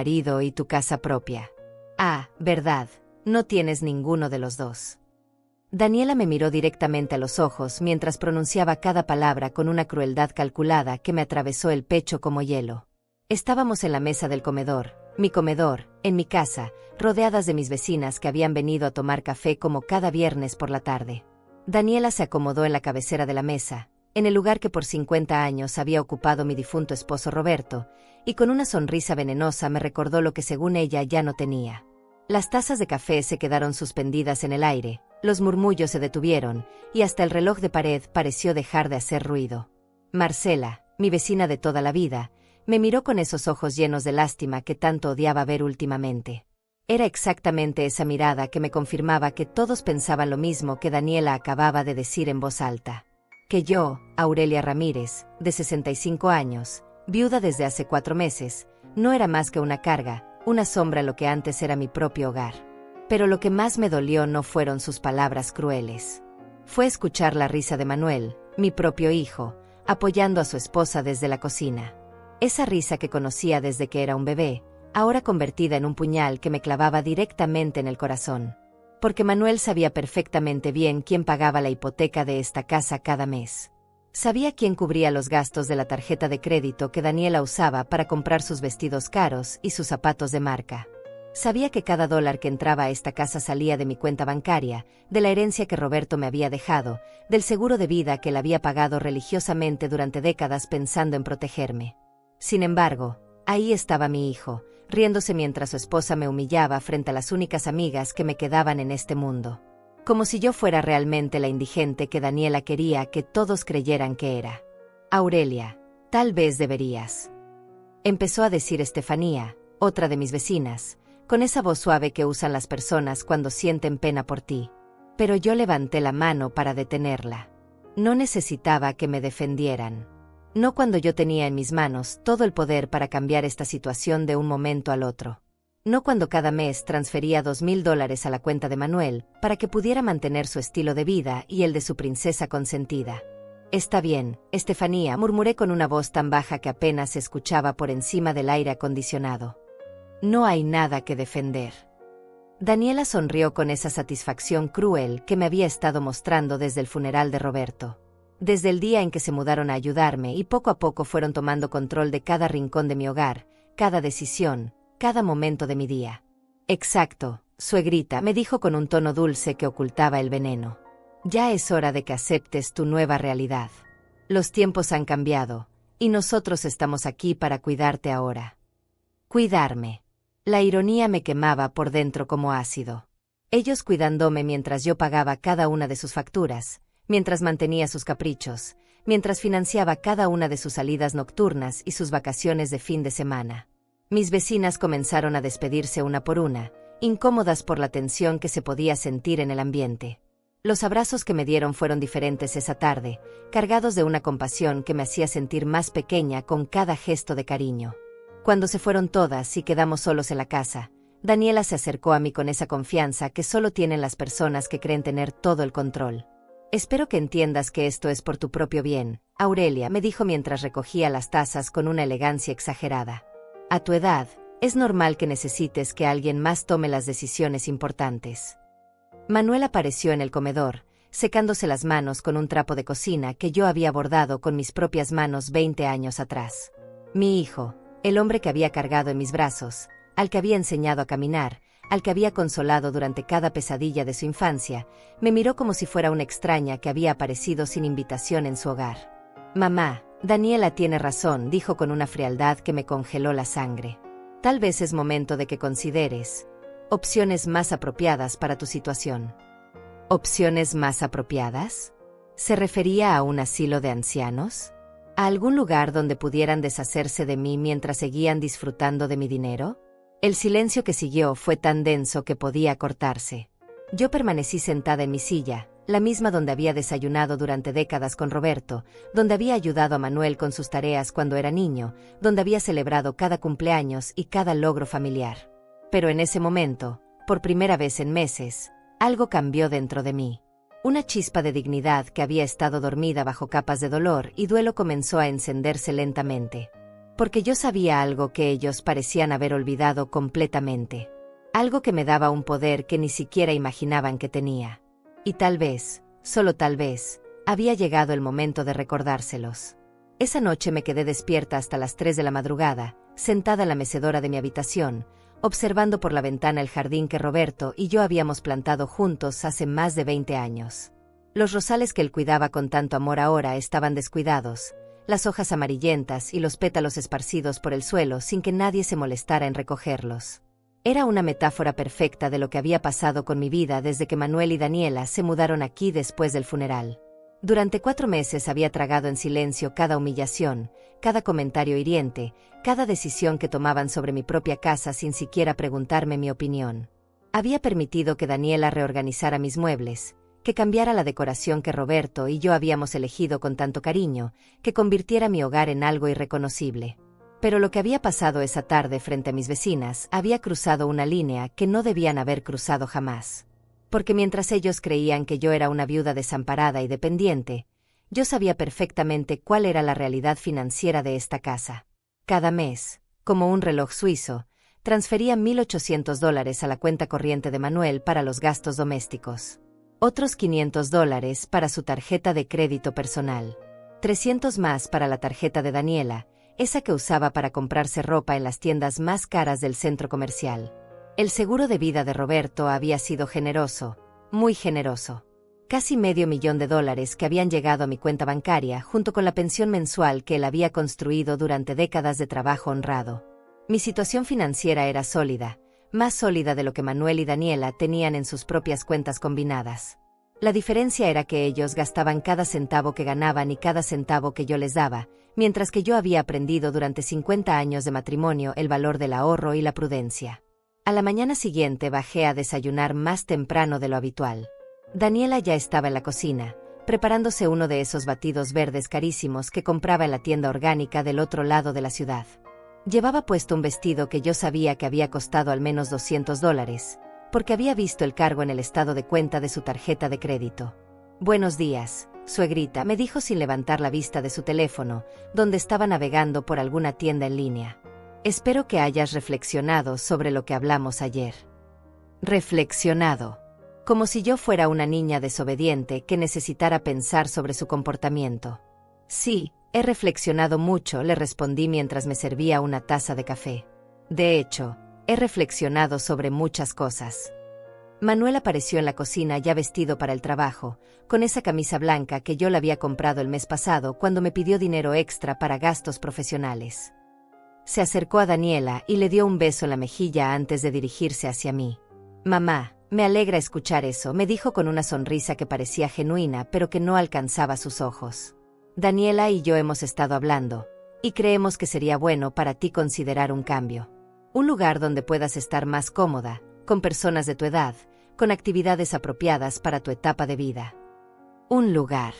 marido y tu casa propia. Ah, verdad, no tienes ninguno de los dos. Daniela me miró directamente a los ojos mientras pronunciaba cada palabra con una crueldad calculada que me atravesó el pecho como hielo. Estábamos en la mesa del comedor, mi comedor, en mi casa, rodeadas de mis vecinas que habían venido a tomar café como cada viernes por la tarde. Daniela se acomodó en la cabecera de la mesa, en el lugar que por 50 años había ocupado mi difunto esposo Roberto, y con una sonrisa venenosa me recordó lo que según ella ya no tenía. Las tazas de café se quedaron suspendidas en el aire, los murmullos se detuvieron, y hasta el reloj de pared pareció dejar de hacer ruido. Marcela, mi vecina de toda la vida, me miró con esos ojos llenos de lástima que tanto odiaba ver últimamente. Era exactamente esa mirada que me confirmaba que todos pensaban lo mismo que Daniela acababa de decir en voz alta. Que yo, Aurelia Ramírez, de 65 años, viuda desde hace 4 meses, no era más que una carga, una sombra en lo que antes era mi propio hogar. Pero lo que más me dolió no fueron sus palabras crueles. Fue escuchar la risa de Manuel, mi propio hijo, apoyando a su esposa desde la cocina. Esa risa que conocía desde que era un bebé, ahora convertida en un puñal que me clavaba directamente en el corazón. Porque Manuel sabía perfectamente bien quién pagaba la hipoteca de esta casa cada mes. Sabía quién cubría los gastos de la tarjeta de crédito que Daniela usaba para comprar sus vestidos caros y sus zapatos de marca. Sabía que cada dólar que entraba a esta casa salía de mi cuenta bancaria, de la herencia que Roberto me había dejado, del seguro de vida que él había pagado religiosamente durante décadas pensando en protegerme. Sin embargo, ahí estaba mi hijo, riéndose mientras su esposa me humillaba frente a las únicas amigas que me quedaban en este mundo. Como si yo fuera realmente la indigente que Daniela quería que todos creyeran que era. Aurelia, tal vez deberías. Empezó a decir Estefanía, otra de mis vecinas, con esa voz suave que usan las personas cuando sienten pena por ti. Pero yo levanté la mano para detenerla. No necesitaba que me defendieran. No cuando yo tenía en mis manos todo el poder para cambiar esta situación de un momento al otro. No cuando cada mes transfería $2,000 a la cuenta de Manuel para que pudiera mantener su estilo de vida y el de su princesa consentida. Está bien, Estefanía, murmuré con una voz tan baja que apenas se escuchaba por encima del aire acondicionado. No hay nada que defender. Daniela sonrió con esa satisfacción cruel que me había estado mostrando desde el funeral de Roberto. Desde el día en que se mudaron a ayudarme y poco a poco fueron tomando control de cada rincón de mi hogar, cada decisión, cada momento de mi día. Exacto, suegrita, me dijo con un tono dulce que ocultaba el veneno. Ya es hora de que aceptes tu nueva realidad. Los tiempos han cambiado, y nosotros estamos aquí para cuidarte ahora. Cuidarme. La ironía me quemaba por dentro como ácido. Ellos cuidándome mientras yo pagaba cada una de sus facturas, mientras mantenía sus caprichos, mientras financiaba cada una de sus salidas nocturnas y sus vacaciones de fin de semana. Mis vecinas comenzaron a despedirse una por una, incómodas por la tensión que se podía sentir en el ambiente. Los abrazos que me dieron fueron diferentes esa tarde, cargados de una compasión que me hacía sentir más pequeña con cada gesto de cariño. Cuando se fueron todas y quedamos solos en la casa, Daniela se acercó a mí con esa confianza que solo tienen las personas que creen tener todo el control. Espero que entiendas que esto es por tu propio bien, Aurelia, me dijo mientras recogía las tazas con una elegancia exagerada. A tu edad, es normal que necesites que alguien más tome las decisiones importantes. Manuel apareció en el comedor, secándose las manos con un trapo de cocina que yo había bordado con mis propias manos 20 años atrás. Mi hijo, el hombre que había cargado en mis brazos, al que había enseñado a caminar, al que había consolado durante cada pesadilla de su infancia, me miró como si fuera una extraña que había aparecido sin invitación en su hogar. Mamá, Daniela tiene razón, dijo con una frialdad que me congeló la sangre. Tal vez es momento de que consideres opciones más apropiadas para tu situación. ¿Opciones más apropiadas? ¿Se refería a un asilo de ancianos? ¿A algún lugar donde pudieran deshacerse de mí mientras seguían disfrutando de mi dinero? El silencio que siguió fue tan denso que podía cortarse. Yo permanecí sentada en mi silla, la misma donde había desayunado durante décadas con Roberto, donde había ayudado a Manuel con sus tareas cuando era niño, donde había celebrado cada cumpleaños y cada logro familiar. Pero en ese momento, por primera vez en meses, algo cambió dentro de mí. Una chispa de dignidad que había estado dormida bajo capas de dolor y duelo comenzó a encenderse lentamente. porque yo sabía algo que ellos parecían haber olvidado completamente. Algo que me daba un poder que ni siquiera imaginaban que tenía. Y tal vez, solo tal vez, había llegado el momento de recordárselos. Esa noche me quedé despierta hasta las 3 de la madrugada, sentada en la mecedora de mi habitación, observando por la ventana el jardín que Roberto y yo habíamos plantado juntos hace más de 20 años. Los rosales que él cuidaba con tanto amor ahora estaban descuidados, las hojas amarillentas y los pétalos esparcidos por el suelo sin que nadie se molestara en recogerlos. Era una metáfora perfecta de lo que había pasado con mi vida desde que Manuel y Daniela se mudaron aquí después del funeral. Durante 4 meses había tragado en silencio cada humillación, cada comentario hiriente, cada decisión que tomaban sobre mi propia casa sin siquiera preguntarme mi opinión. Había permitido que Daniela reorganizara mis muebles, que cambiara la decoración que Roberto y yo habíamos elegido con tanto cariño, que convirtiera mi hogar en algo irreconocible. Pero lo que había pasado esa tarde frente a mis vecinas había cruzado una línea que no debían haber cruzado jamás. Porque mientras ellos creían que yo era una viuda desamparada y dependiente, yo sabía perfectamente cuál era la realidad financiera de esta casa. Cada mes, como un reloj suizo, transfería $1,800 a la cuenta corriente de Manuel para los gastos domésticos. Otros $500 para su tarjeta de crédito personal. 300 más para la tarjeta de Daniela, esa que usaba para comprarse ropa en las tiendas más caras del centro comercial. El seguro de vida de Roberto había sido generoso, muy generoso. Casi $500,000 que habían llegado a mi cuenta bancaria junto con la pensión mensual que él había construido durante décadas de trabajo honrado. Mi situación financiera era sólida, más sólida de lo que Manuel y Daniela tenían en sus propias cuentas combinadas. La diferencia era que ellos gastaban cada centavo que ganaban y cada centavo que yo les daba, mientras que yo había aprendido durante 50 años de matrimonio el valor del ahorro y la prudencia. A la mañana siguiente bajé a desayunar más temprano de lo habitual. Daniela ya estaba en la cocina, preparándose uno de esos batidos verdes carísimos que compraba en la tienda orgánica del otro lado de la ciudad. Llevaba puesto un vestido que yo sabía que había costado al menos $200, porque había visto el cargo en el estado de cuenta de su tarjeta de crédito. «Buenos días, suegrita», me dijo sin levantar la vista de su teléfono, donde estaba navegando por alguna tienda en línea. «Espero que hayas reflexionado sobre lo que hablamos ayer». Reflexionado. Como si yo fuera una niña desobediente que necesitara pensar sobre su comportamiento. «Sí, he reflexionado mucho», le respondí mientras me servía una taza de café. «De hecho, he reflexionado sobre muchas cosas». Manuel apareció en la cocina ya vestido para el trabajo, con esa camisa blanca que yo le había comprado el mes pasado cuando me pidió dinero extra para gastos profesionales. Se acercó a Daniela y le dio un beso en la mejilla antes de dirigirse hacia mí. «Mamá, me alegra escuchar eso», me dijo con una sonrisa que parecía genuina pero que no alcanzaba sus ojos. «Daniela y yo hemos estado hablando, y creemos que sería bueno para ti considerar un cambio. Un lugar donde puedas estar más cómoda, con personas de tu edad, con actividades apropiadas para tu etapa de vida». Un lugar.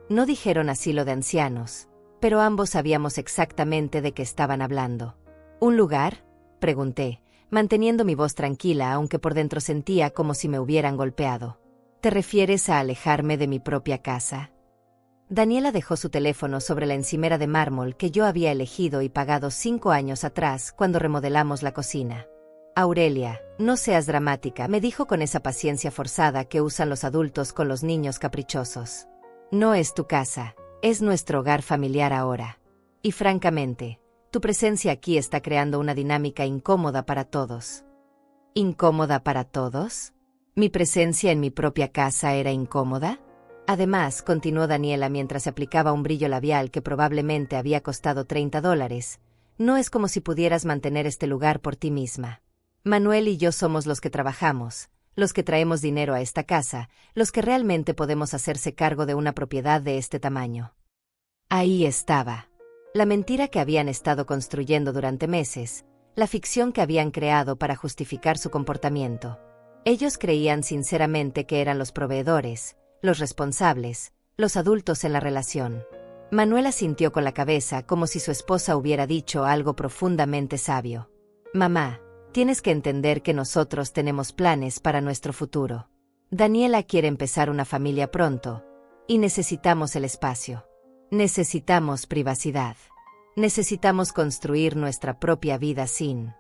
No dijeron asilo de ancianos, pero ambos sabíamos exactamente de qué estaban hablando. ¿Un lugar?, pregunté, manteniendo mi voz tranquila aunque por dentro sentía como si me hubieran golpeado. ¿Te refieres a alejarme de mi propia casa? Daniela dejó su teléfono sobre la encimera de mármol que yo había elegido y pagado 5 años atrás cuando remodelamos la cocina. «Aurelia, no seas dramática», me dijo con esa paciencia forzada que usan los adultos con los niños caprichosos. «No es tu casa, es nuestro hogar familiar ahora. Y francamente, tu presencia aquí está creando una dinámica incómoda para todos». ¿Incómoda para todos? ¿Mi presencia en mi propia casa era incómoda? Además, continuó Daniela mientras se aplicaba un brillo labial que probablemente había costado $30, no es como si pudieras mantener este lugar por ti misma. Manuel y yo somos los que trabajamos, los que traemos dinero a esta casa, los que realmente podemos hacerse cargo de una propiedad de este tamaño. Ahí estaba. La mentira que habían estado construyendo durante meses, la ficción que habían creado para justificar su comportamiento. Ellos creían sinceramente que eran los proveedores, los responsables, los adultos en la relación. Manuel asintió con la cabeza como si su esposa hubiera dicho algo profundamente sabio. «Mamá, tienes que entender que nosotros tenemos planes para nuestro futuro. Daniela quiere empezar una familia pronto, y necesitamos el espacio. Necesitamos privacidad. Necesitamos construir nuestra propia vida sin...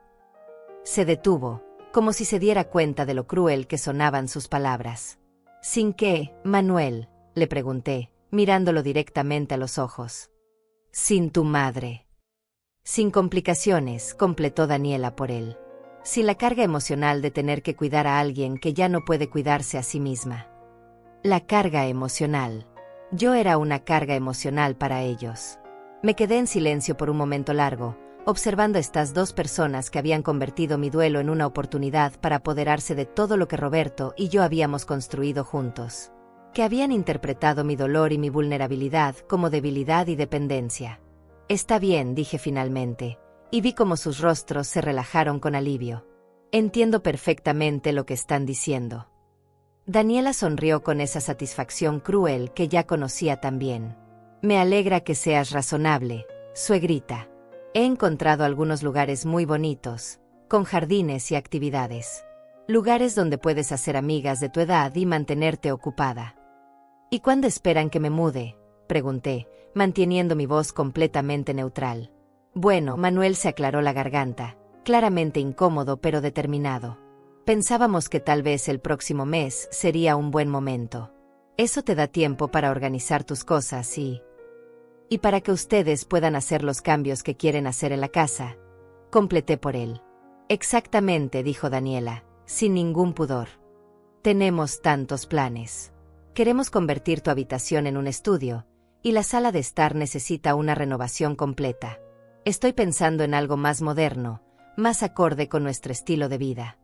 Se detuvo, como si se diera cuenta de lo cruel que sonaban sus palabras. ¿Sin qué, Manuel?, le pregunté, mirándolo directamente a los ojos. Sin tu madre. Sin complicaciones, completó Daniela por él. Sin la carga emocional de tener que cuidar a alguien que ya no puede cuidarse a sí misma. La carga emocional. Yo era una carga emocional para ellos. Me quedé en silencio por un momento largo, observando a estas dos personas que habían convertido mi duelo en una oportunidad para apoderarse de todo lo que Roberto y yo habíamos construido juntos. Que habían interpretado mi dolor y mi vulnerabilidad como debilidad y dependencia. Está bien, dije finalmente, y vi cómo sus rostros se relajaron con alivio. Entiendo perfectamente lo que están diciendo. Daniela sonrió con esa satisfacción cruel que ya conocía también. Me alegra que seas razonable, suegrita. He encontrado algunos lugares muy bonitos, con jardines y actividades. Lugares donde puedes hacer amigas de tu edad y mantenerte ocupada. ¿Y cuándo esperan que me mude?, pregunté, manteniendo mi voz completamente neutral. Bueno, Manuel se aclaró la garganta, claramente incómodo pero determinado. Pensábamos que tal vez el próximo mes sería un buen momento. Eso te da tiempo para organizar tus cosas y para que ustedes puedan hacer los cambios que quieren hacer en la casa, completé por él. Exactamente, dijo Daniela, sin ningún pudor. Tenemos tantos planes. Queremos convertir tu habitación en un estudio, y la sala de estar necesita una renovación completa. Estoy pensando en algo más moderno, más acorde con nuestro estilo de vida.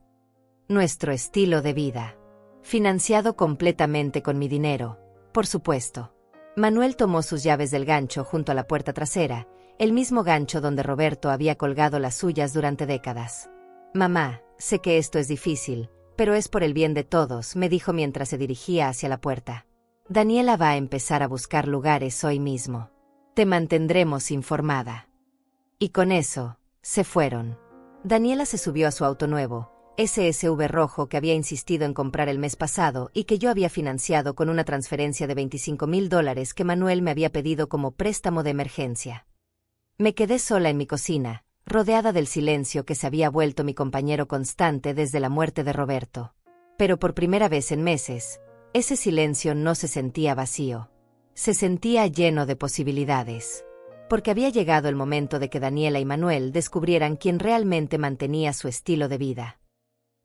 Nuestro estilo de vida. Financiado completamente con mi dinero, por supuesto. Manuel tomó sus llaves del gancho junto a la puerta trasera, el mismo gancho donde Roberto había colgado las suyas durante décadas. Mamá, sé que esto es difícil, pero es por el bien de todos, me dijo mientras se dirigía hacia la puerta. Daniela va a empezar a buscar lugares hoy mismo. Te mantendremos informada. Y con eso, se fueron. Daniela se subió a su auto nuevo, ese SUV rojo que había insistido en comprar el mes pasado y que yo había financiado con una transferencia de $25,000 que Manuel me había pedido como préstamo de emergencia. Me quedé sola en mi cocina, rodeada del silencio que se había vuelto mi compañero constante desde la muerte de Roberto. Pero por primera vez en meses, ese silencio no se sentía vacío. Se sentía lleno de posibilidades. Porque había llegado el momento de que Daniela y Manuel descubrieran quién realmente mantenía su estilo de vida.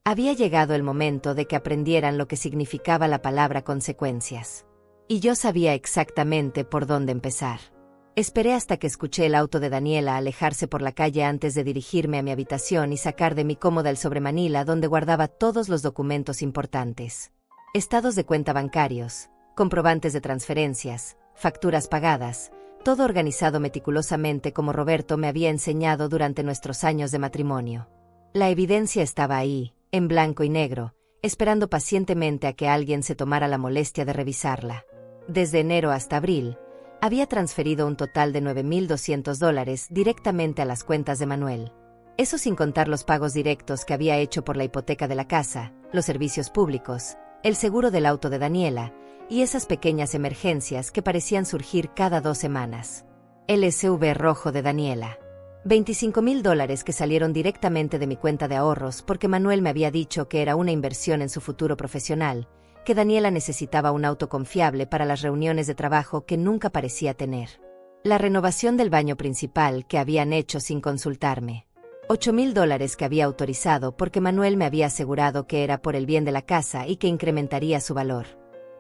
Había llegado el momento de que aprendieran lo que significaba la palabra consecuencias. Y yo sabía exactamente por dónde empezar. Esperé hasta que escuché el auto de Daniela alejarse por la calle antes de dirigirme a mi habitación y sacar de mi cómoda el sobremanila donde guardaba todos los documentos importantes. Estados de cuenta bancarios, comprobantes de transferencias, facturas pagadas, todo organizado meticulosamente como Roberto me había enseñado durante nuestros años de matrimonio. La evidencia estaba ahí, en blanco y negro, esperando pacientemente a que alguien se tomara la molestia de revisarla. Desde enero hasta abril, había transferido un total de $9,200 directamente a las cuentas de Manuel. Eso sin contar los pagos directos que había hecho por la hipoteca de la casa, los servicios públicos, el seguro del auto de Daniela, y esas pequeñas emergencias que parecían surgir cada 2 semanas. El SUV rojo de Daniela. $25,000 que salieron directamente de mi cuenta de ahorros porque Manuel me había dicho que era una inversión en su futuro profesional, que Daniela necesitaba un auto confiable para las reuniones de trabajo que nunca parecía tener. La renovación del baño principal que habían hecho sin consultarme. $8,000 que había autorizado porque Manuel me había asegurado que era por el bien de la casa y que incrementaría su valor.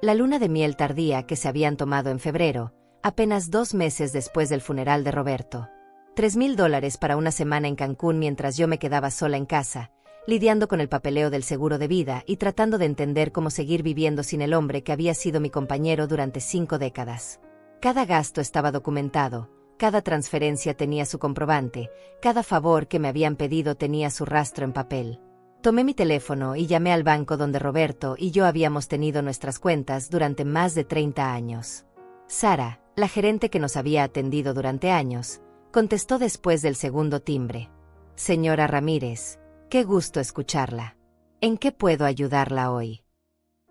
La luna de miel tardía que se habían tomado en febrero, apenas 2 meses después del funeral de Roberto. $3,000 para una semana en Cancún mientras yo me quedaba sola en casa, lidiando con el papeleo del seguro de vida y tratando de entender cómo seguir viviendo sin el hombre que había sido mi compañero durante 5 décadas. Cada gasto estaba documentado, cada transferencia tenía su comprobante, cada favor que me habían pedido tenía su rastro en papel. Tomé mi teléfono y llamé al banco donde Roberto y yo habíamos tenido nuestras cuentas durante más de 30 años. Sara, la gerente que nos había atendido durante años, contestó después del segundo timbre. Señora Ramírez, qué gusto escucharla. ¿En qué puedo ayudarla hoy?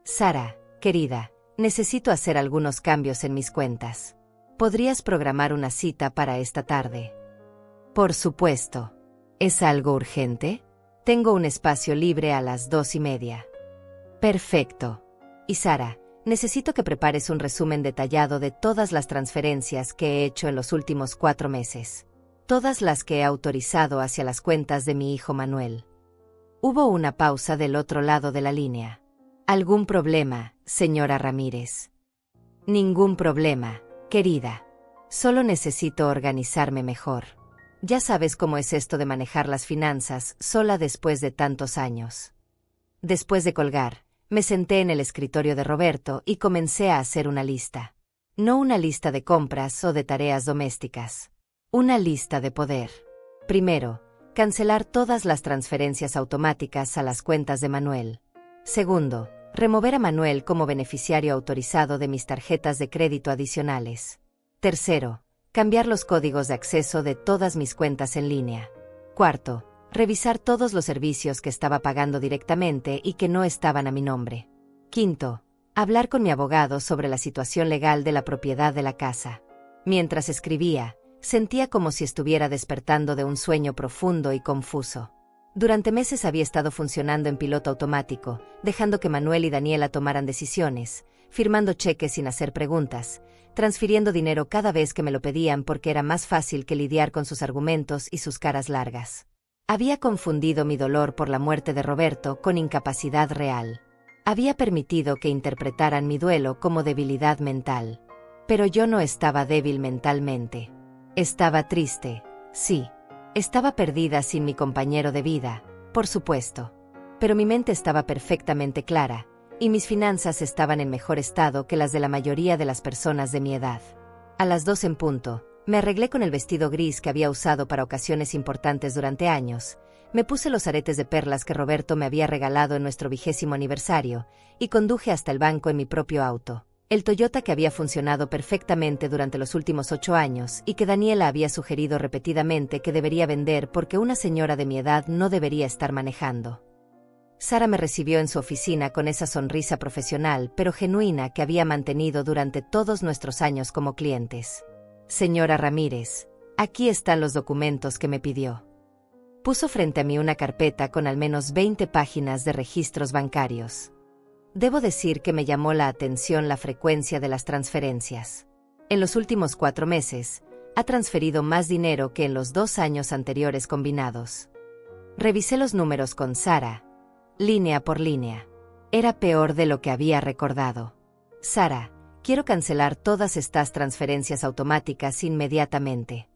Sara, querida, necesito hacer algunos cambios en mis cuentas. ¿Podrías programar una cita para esta tarde? Por supuesto. ¿Es algo urgente? Tengo un espacio libre a las 2:30. Perfecto. Y Sara, necesito que prepares un resumen detallado de todas las transferencias que he hecho en los últimos 4 meses. Todas las que he autorizado hacia las cuentas de mi hijo Manuel. Hubo una pausa del otro lado de la línea. ¿Algún problema, señora Ramírez? Ningún problema, querida. Solo necesito organizarme mejor. Ya sabes cómo es esto de manejar las finanzas sola después de tantos años. Después de colgar, me senté en el escritorio de Roberto y comencé a hacer una lista. No una lista de compras o de tareas domésticas. Una lista de poder. Primero, cancelar todas las transferencias automáticas a las cuentas de Manuel. Segundo, remover a Manuel como beneficiario autorizado de mis tarjetas de crédito adicionales. Tercero, cambiar los códigos de acceso de todas mis cuentas en línea. Cuarto, revisar todos los servicios que estaba pagando directamente y que no estaban a mi nombre. Quinto, hablar con mi abogado sobre la situación legal de la propiedad de la casa. Mientras escribía, sentía como si estuviera despertando de un sueño profundo y confuso. Durante meses había estado funcionando en piloto automático, dejando que Manuel y Daniela tomaran decisiones, firmando cheques sin hacer preguntas, transfiriendo dinero cada vez que me lo pedían porque era más fácil que lidiar con sus argumentos y sus caras largas. Había confundido mi dolor por la muerte de Roberto con incapacidad real. Había permitido que interpretaran mi duelo como debilidad mental. Pero yo no estaba débil mentalmente. Estaba triste, sí. Estaba perdida sin mi compañero de vida, por supuesto. Pero mi mente estaba perfectamente clara, y mis finanzas estaban en mejor estado que las de la mayoría de las personas de mi edad. A las 2 en punto, me arreglé con el vestido gris que había usado para ocasiones importantes durante años, me puse los aretes de perlas que Roberto me había regalado en nuestro 20º aniversario, y conduje hasta el banco en mi propio auto. El Toyota que había funcionado perfectamente durante los últimos 8 años y que Daniela había sugerido repetidamente que debería vender porque una señora de mi edad no debería estar manejando. Sara me recibió en su oficina con esa sonrisa profesional pero genuina que había mantenido durante todos nuestros años como clientes. Señora Ramírez, aquí están los documentos que me pidió. Puso frente a mí una carpeta con al menos 20 páginas de registros bancarios. Debo decir que me llamó la atención la frecuencia de las transferencias. En los últimos 4 meses, ha transferido más dinero que en los 2 años anteriores combinados. Revisé los números con Sara, línea por línea. Era peor de lo que había recordado. Sara, quiero cancelar todas estas transferencias automáticas inmediatamente.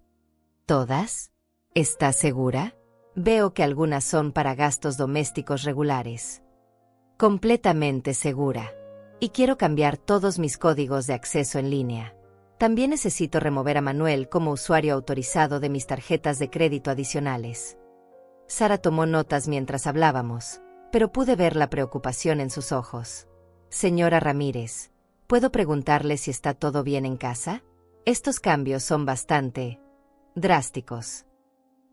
¿Todas? ¿Estás segura? Veo que algunas son para gastos domésticos regulares. Completamente segura. Y quiero cambiar todos mis códigos de acceso en línea. También necesito remover a Manuel como usuario autorizado de mis tarjetas de crédito adicionales. Sara tomó notas mientras hablábamos, pero pude ver la preocupación en sus ojos. Señora Ramírez, ¿puedo preguntarle si está todo bien en casa? Estos cambios son bastante drásticos.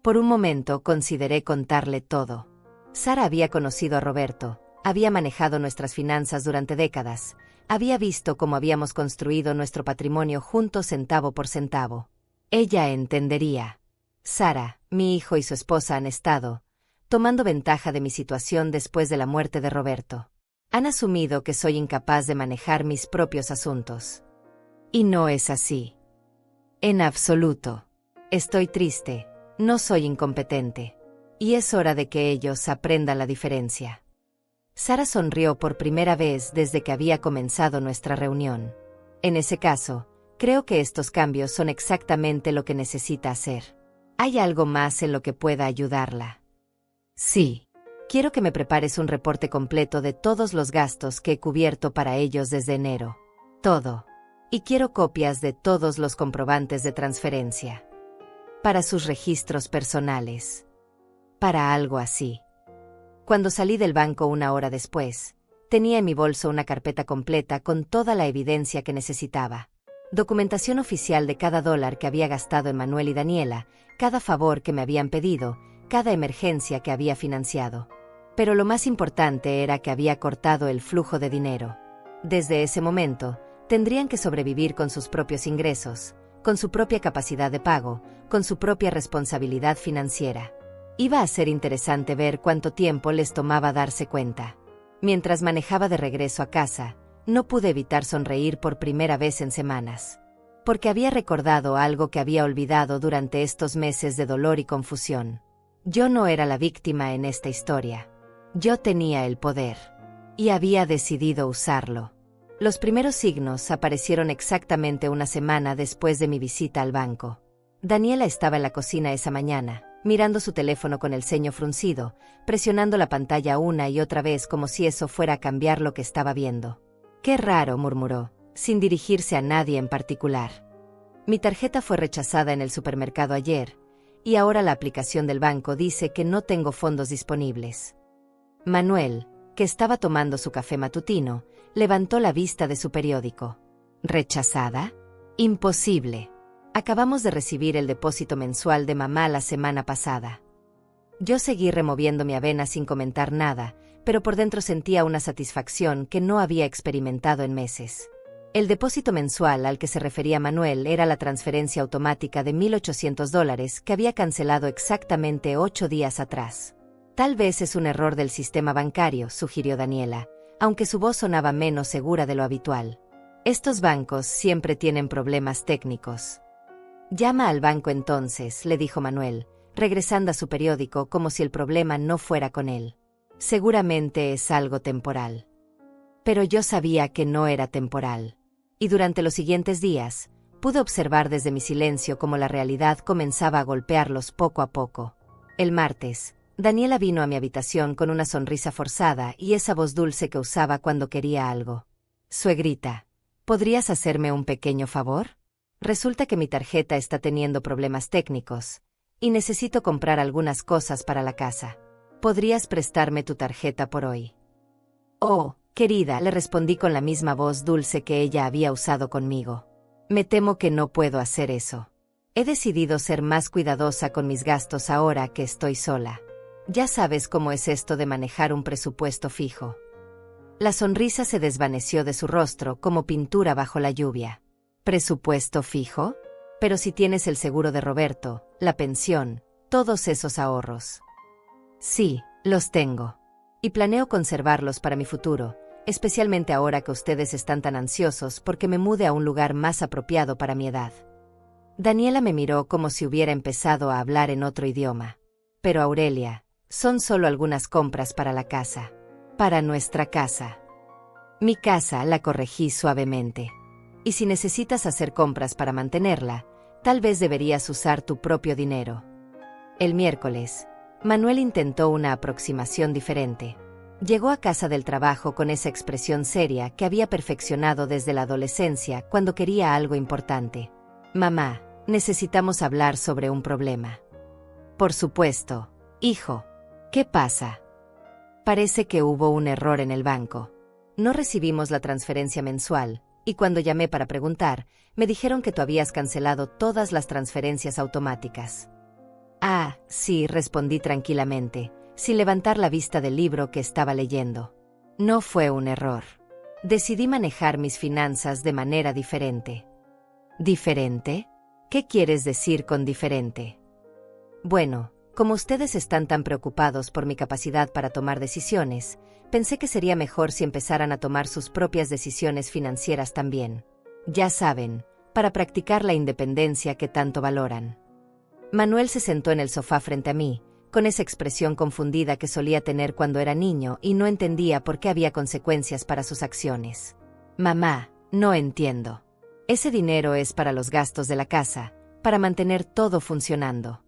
Por un momento consideré contarle todo. Sara había conocido a Roberto. Había manejado nuestras finanzas durante décadas, había visto cómo habíamos construido nuestro patrimonio juntos centavo por centavo. Ella entendería. Sara, mi hijo y su esposa han estado tomando ventaja de mi situación después de la muerte de Roberto. Han asumido que soy incapaz de manejar mis propios asuntos. Y no es así. En absoluto. Estoy triste, no soy incompetente. Y es hora de que ellos aprendan la diferencia. Sara sonrió por primera vez desde que había comenzado nuestra reunión. En ese caso, creo que estos cambios son exactamente lo que necesita hacer. ¿Hay algo más en lo que pueda ayudarla? Sí. Quiero que me prepares un reporte completo de todos los gastos que he cubierto para ellos desde enero. Todo. Y quiero copias de todos los comprobantes de transferencia. Para sus registros personales. Para algo así. Cuando salí del banco 1 hora después, tenía en mi bolso una carpeta completa con toda la evidencia que necesitaba. Documentación oficial de cada dólar que había gastado en Manuel y Daniela, cada favor que me habían pedido, cada emergencia que había financiado. Pero lo más importante era que había cortado el flujo de dinero. Desde ese momento, tendrían que sobrevivir con sus propios ingresos, con su propia capacidad de pago, con su propia responsabilidad financiera. Iba a ser interesante ver cuánto tiempo les tomaba darse cuenta. Mientras manejaba de regreso a casa, no pude evitar sonreír por primera vez en semanas. Porque había recordado algo que había olvidado durante estos meses de dolor y confusión. Yo no era la víctima en esta historia. Yo tenía el poder. Y había decidido usarlo. Los primeros signos aparecieron exactamente una semana después de mi visita al banco. Daniela estaba en la cocina esa mañana, mirando su teléfono con el ceño fruncido, presionando la pantalla una y otra vez como si eso fuera a cambiar lo que estaba viendo. «Qué raro», murmuró, sin dirigirse a nadie en particular. «Mi tarjeta fue rechazada en el supermercado ayer, y ahora la aplicación del banco dice que no tengo fondos disponibles». Manuel, que estaba tomando su café matutino, levantó la vista de su periódico. ¿Rechazada? Imposible. Acabamos de recibir el depósito mensual de mamá la semana pasada. Yo seguí removiendo mi avena sin comentar nada, pero por dentro sentía una satisfacción que no había experimentado en meses. El depósito mensual al que se refería Manuel era la transferencia automática de $1,800 que había cancelado exactamente 8 días atrás. «Tal vez es un error del sistema bancario», sugirió Daniela, aunque su voz sonaba menos segura de lo habitual. «Estos bancos siempre tienen problemas técnicos». «Llama al banco entonces», le dijo Manuel, regresando a su periódico como si el problema no fuera con él. «Seguramente es algo temporal». Pero yo sabía que no era temporal. Y durante los siguientes días, pude observar desde mi silencio cómo la realidad comenzaba a golpearlos poco a poco. El martes, Daniela vino a mi habitación con una sonrisa forzada y esa voz dulce que usaba cuando quería algo. «Suegrita, ¿podrías hacerme un pequeño favor? Resulta que mi tarjeta está teniendo problemas técnicos, y necesito comprar algunas cosas para la casa. ¿Podrías prestarme tu tarjeta por hoy?» «Oh, querida», le respondí con la misma voz dulce que ella había usado conmigo. «Me temo que no puedo hacer eso. He decidido ser más cuidadosa con mis gastos ahora que estoy sola. Ya sabes cómo es esto de manejar un presupuesto fijo». La sonrisa se desvaneció de su rostro como pintura bajo la lluvia. ¿Presupuesto fijo? Pero si tienes el seguro de Roberto, la pensión, todos esos ahorros. Sí, los tengo. Y planeo conservarlos para mi futuro, especialmente ahora que ustedes están tan ansiosos porque me mude a un lugar más apropiado para mi edad. Daniela me miró como si hubiera empezado a hablar en otro idioma. Pero Aurelia, son solo algunas compras para la casa. Para nuestra casa. Mi casa, la corregí suavemente. Y si necesitas hacer compras para mantenerla, tal vez deberías usar tu propio dinero. El miércoles, Manuel intentó una aproximación diferente. Llegó a casa del trabajo con esa expresión seria que había perfeccionado desde la adolescencia cuando quería algo importante. «Mamá, necesitamos hablar sobre un problema». «Por supuesto, hijo. ¿Qué pasa?» «Parece que hubo un error en el banco. No recibimos la transferencia mensual, y cuando llamé para preguntar, me dijeron que tú habías cancelado todas las transferencias automáticas». «Ah, sí», respondí tranquilamente, sin levantar la vista del libro que estaba leyendo. «No fue un error. Decidí manejar mis finanzas de manera diferente». ¿Diferente? ¿Qué quieres decir con diferente? Bueno, como ustedes están tan preocupados por mi capacidad para tomar decisiones, pensé que sería mejor si empezaran a tomar sus propias decisiones financieras también. Ya saben, para practicar la independencia que tanto valoran. Manuel se sentó en el sofá frente a mí, con esa expresión confundida que solía tener cuando era niño y no entendía por qué había consecuencias para sus acciones. «Mamá, no entiendo. Ese dinero es para los gastos de la casa, para mantener todo funcionando».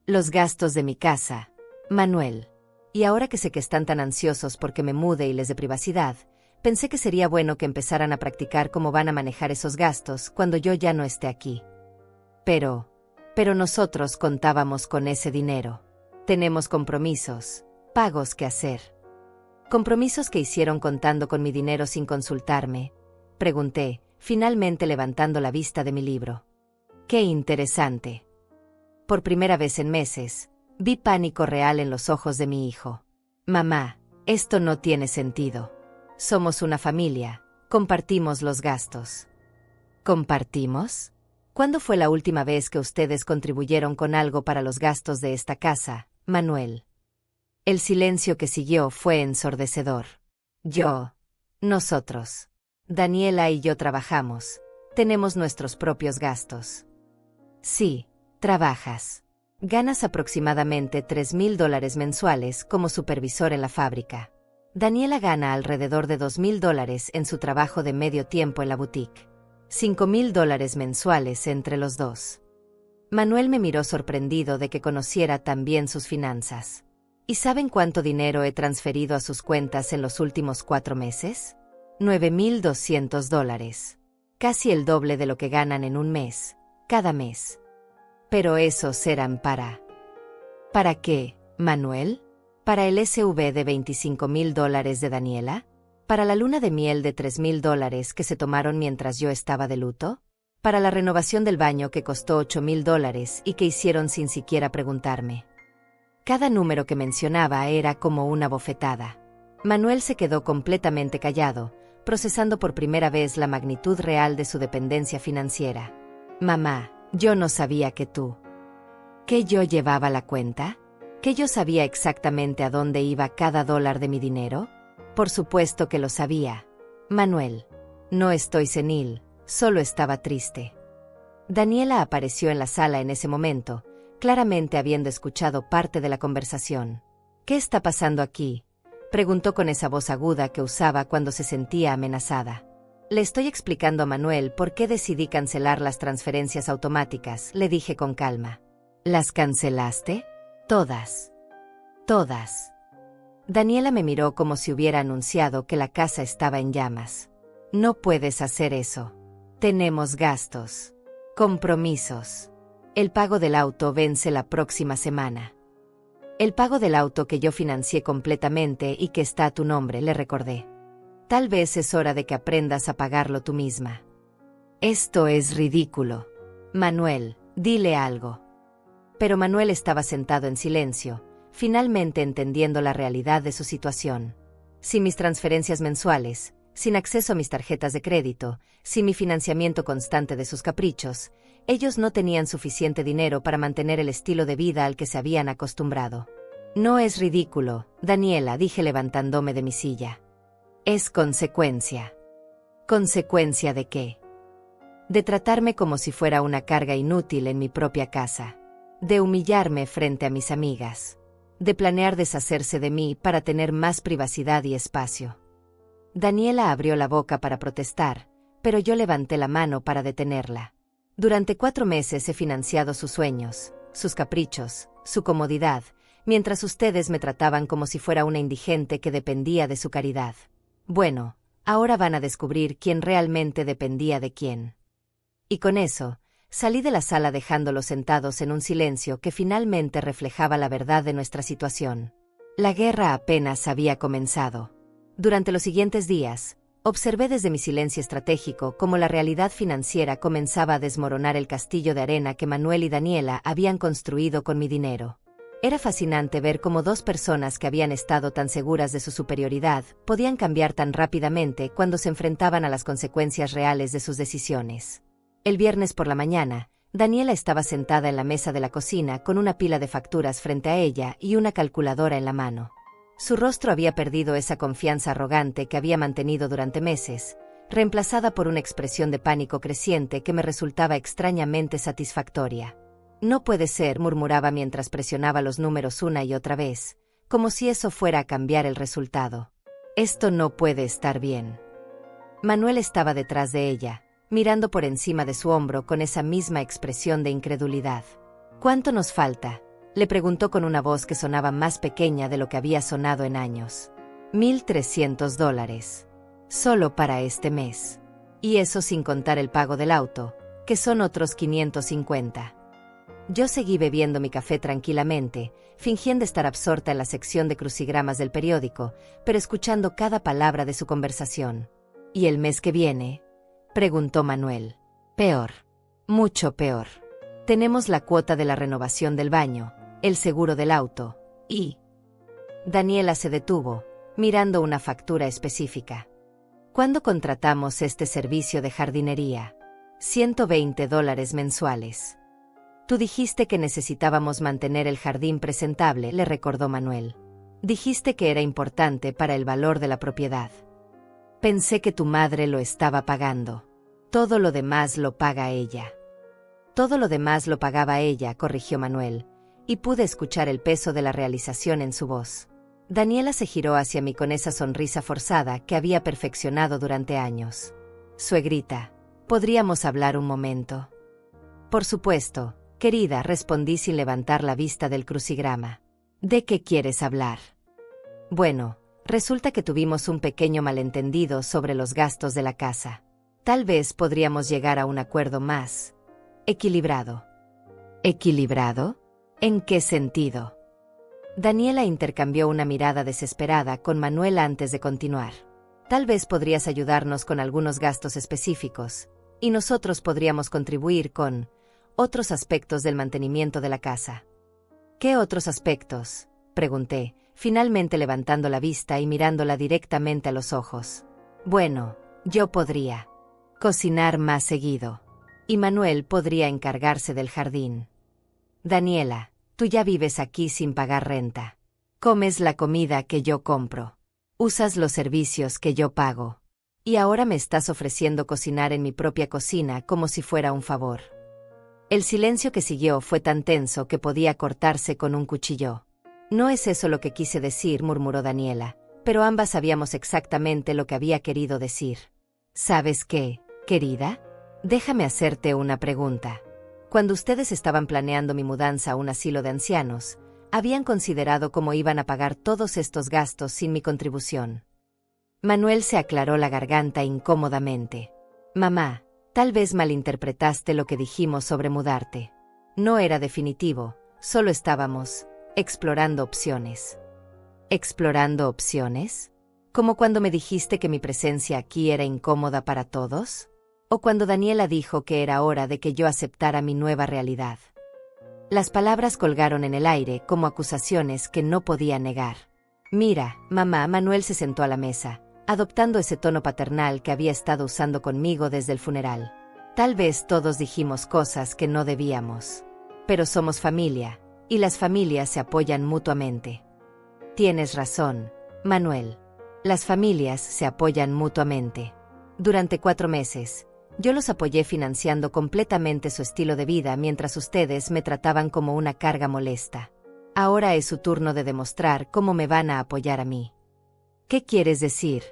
«Los gastos de mi casa, Manuel. Y ahora que sé que están tan ansiosos porque me mude y les dé privacidad, pensé que sería bueno que empezaran a practicar cómo van a manejar esos gastos cuando yo ya no esté aquí. Pero nosotros contábamos con ese dinero. Tenemos compromisos, pagos que hacer». «¿Compromisos que hicieron contando con mi dinero sin consultarme?», pregunté, finalmente levantando la vista de mi libro. «Qué interesante». Por primera vez en meses, vi pánico real en los ojos de mi hijo. «Mamá, esto no tiene sentido. Somos una familia, compartimos los gastos». «¿Compartimos? ¿Cuándo fue la última vez que ustedes contribuyeron con algo para los gastos de esta casa, Manuel? El silencio que siguió fue ensordecedor. Nosotros. Daniela y yo trabajamos. Tenemos nuestros propios gastos. Sí, trabajas. Ganas aproximadamente $3,000 mensuales como supervisor en la fábrica. Daniela gana alrededor de $2,000 en su trabajo de medio tiempo en la boutique. $5,000 mensuales entre los dos. Manuel me miró sorprendido de que conociera tan bien sus finanzas. ¿Y saben cuánto dinero he transferido a sus cuentas en los últimos 4 meses? $9,200. Casi el doble de lo que ganan en un mes, cada mes. Pero esos eran ¿Para qué, Manuel? ¿Para el SV de $25,000 de Daniela? ¿Para la luna de miel de $3,000 que se tomaron mientras yo estaba de luto? ¿Para la renovación del baño que costó $8,000 y que hicieron sin siquiera preguntarme? Cada número que mencionaba era como una bofetada. Manuel se quedó completamente callado, procesando por primera vez la magnitud real de su dependencia financiera. Mamá, yo no sabía que yo llevaba la cuenta, que yo sabía exactamente a dónde iba cada dólar de mi dinero. Por supuesto que lo sabía. Manuel. No estoy senil, solo estaba triste. Daniela apareció en la sala en ese momento, claramente habiendo escuchado parte de la conversación. ¿Qué está pasando aquí?, preguntó con esa voz aguda que usaba cuando se sentía amenazada. Le estoy explicando a Manuel por qué decidí cancelar las transferencias automáticas, le dije con calma. ¿Las cancelaste? Todas. Todas. Daniela me miró como si hubiera anunciado que la casa estaba en llamas. No puedes hacer eso. Tenemos gastos. Compromisos. El pago del auto vence la próxima semana. El pago del auto que yo financié completamente y que está a tu nombre, le recordé. Tal vez es hora de que aprendas a pagarlo tú misma. Esto es ridículo. Manuel, dile algo. Pero Manuel estaba sentado en silencio, finalmente entendiendo la realidad de su situación. Sin mis transferencias mensuales, sin acceso a mis tarjetas de crédito, sin mi financiamiento constante de sus caprichos, ellos no tenían suficiente dinero para mantener el estilo de vida al que se habían acostumbrado. No es ridículo, Daniela, dije levantándome de mi silla. Es consecuencia. ¿Consecuencia de qué? De tratarme como si fuera una carga inútil en mi propia casa. De humillarme frente a mis amigas. De planear deshacerse de mí para tener más privacidad y espacio. Daniela abrió la boca para protestar, pero yo levanté la mano para detenerla. Durante 4 meses he financiado sus sueños, sus caprichos, su comodidad, mientras ustedes me trataban como si fuera una indigente que dependía de su caridad. Bueno, ahora van a descubrir quién realmente dependía de quién. Y con eso, salí de la sala dejándolos sentados en un silencio que finalmente reflejaba la verdad de nuestra situación. La guerra apenas había comenzado. Durante los siguientes días, observé desde mi silencio estratégico cómo la realidad financiera comenzaba a desmoronar el castillo de arena que Manuel y Daniela habían construido con mi dinero. Era fascinante ver cómo 2 personas que habían estado tan seguras de su superioridad podían cambiar tan rápidamente cuando se enfrentaban a las consecuencias reales de sus decisiones. El viernes por la mañana, Daniela estaba sentada en la mesa de la cocina con una pila de facturas frente a ella y una calculadora en la mano. Su rostro había perdido esa confianza arrogante que había mantenido durante meses, reemplazada por una expresión de pánico creciente que me resultaba extrañamente satisfactoria. No puede ser, murmuraba mientras presionaba los números una y otra vez, como si eso fuera a cambiar el resultado. Esto no puede estar bien. Manuel estaba detrás de ella, mirando por encima de su hombro con esa misma expresión de incredulidad. ¿Cuánto nos falta?, le preguntó con una voz que sonaba más pequeña de lo que había sonado en años. $1,300. Solo para este mes. Y eso sin contar el pago del auto, que son otros 550. Yo seguí bebiendo mi café tranquilamente, fingiendo estar absorta en la sección de crucigramas del periódico, pero escuchando cada palabra de su conversación. ¿Y el mes que viene?, preguntó Manuel. Peor. Mucho peor. Tenemos la cuota de la renovación del baño, el seguro del auto, y... Daniela se detuvo, mirando una factura específica. ¿Cuándo contratamos este servicio de jardinería? $120 mensuales. Tú dijiste que necesitábamos mantener el jardín presentable, le recordó Manuel. Dijiste que era importante para el valor de la propiedad. Pensé que tu madre lo estaba pagando. Todo lo demás lo paga ella. Todo lo demás lo pagaba ella, corrigió Manuel, y pude escuchar el peso de la realización en su voz. Daniela se giró hacia mí con esa sonrisa forzada que había perfeccionado durante años. Suegrita, ¿podríamos hablar un momento? Por supuesto, querida, respondí sin levantar la vista del crucigrama. ¿De qué quieres hablar? Bueno, resulta que tuvimos un pequeño malentendido sobre los gastos de la casa. Tal vez podríamos llegar a un acuerdo más equilibrado. ¿Equilibrado? ¿En qué sentido? Daniela intercambió una mirada desesperada con Manuel antes de continuar. Tal vez podrías ayudarnos con algunos gastos específicos, y nosotros podríamos contribuir con otros aspectos del mantenimiento de la casa. ¿Qué otros aspectos?, pregunté, finalmente levantando la vista y mirándola directamente a los ojos. Bueno, yo podría cocinar más seguido, y Manuel podría encargarse del jardín. Daniela, tú ya vives aquí sin pagar renta. Comes la comida que yo compro. Usas los servicios que yo pago. Y ahora me estás ofreciendo cocinar en mi propia cocina como si fuera un favor. El silencio que siguió fue tan tenso que podía cortarse con un cuchillo. No es eso lo que quise decir, murmuró Daniela, pero ambas sabíamos exactamente lo que había querido decir. ¿Sabes qué, querida? Déjame hacerte una pregunta. Cuando ustedes estaban planeando mi mudanza a un asilo de ancianos, ¿habían considerado cómo iban a pagar todos estos gastos sin mi contribución? Manuel se aclaró la garganta incómodamente. Mamá, tal vez malinterpretaste lo que dijimos sobre mudarte. No era definitivo, solo estábamos explorando opciones. ¿Explorando opciones? ¿Como cuando me dijiste que mi presencia aquí era incómoda para todos? ¿O cuando Daniela dijo que era hora de que yo aceptara mi nueva realidad? Las palabras colgaron en el aire como acusaciones que no podía negar. Mira, mamá, Manuel se sentó a la mesa, adoptando ese tono paternal que había estado usando conmigo desde el funeral. Tal vez todos dijimos cosas que no debíamos. Pero somos familia, y las familias se apoyan mutuamente. Tienes razón, Manuel. Las familias se apoyan mutuamente. Durante 4 meses, yo los apoyé financiando completamente su estilo de vida mientras ustedes me trataban como una carga molesta. Ahora es su turno de demostrar cómo me van a apoyar a mí. ¿Qué quieres decir?,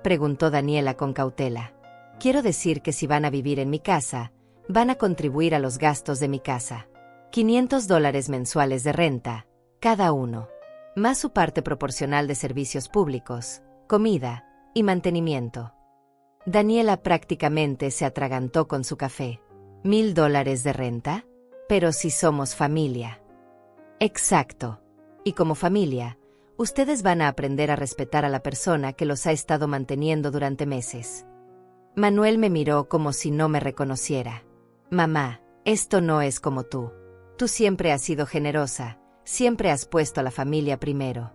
preguntó Daniela con cautela. Quiero decir que si van a vivir en mi casa, van a contribuir a los gastos de mi casa. $500 mensuales de renta, cada uno, más su parte proporcional de servicios públicos, comida y mantenimiento. Daniela prácticamente se atragantó con su café. $1,000 de renta, pero si somos familia. Exacto. Y como familia, ustedes van a aprender a respetar a la persona que los ha estado manteniendo durante meses. Manuel me miró como si no me reconociera. Mamá, esto no es como tú. Tú siempre has sido generosa, siempre has puesto a la familia primero.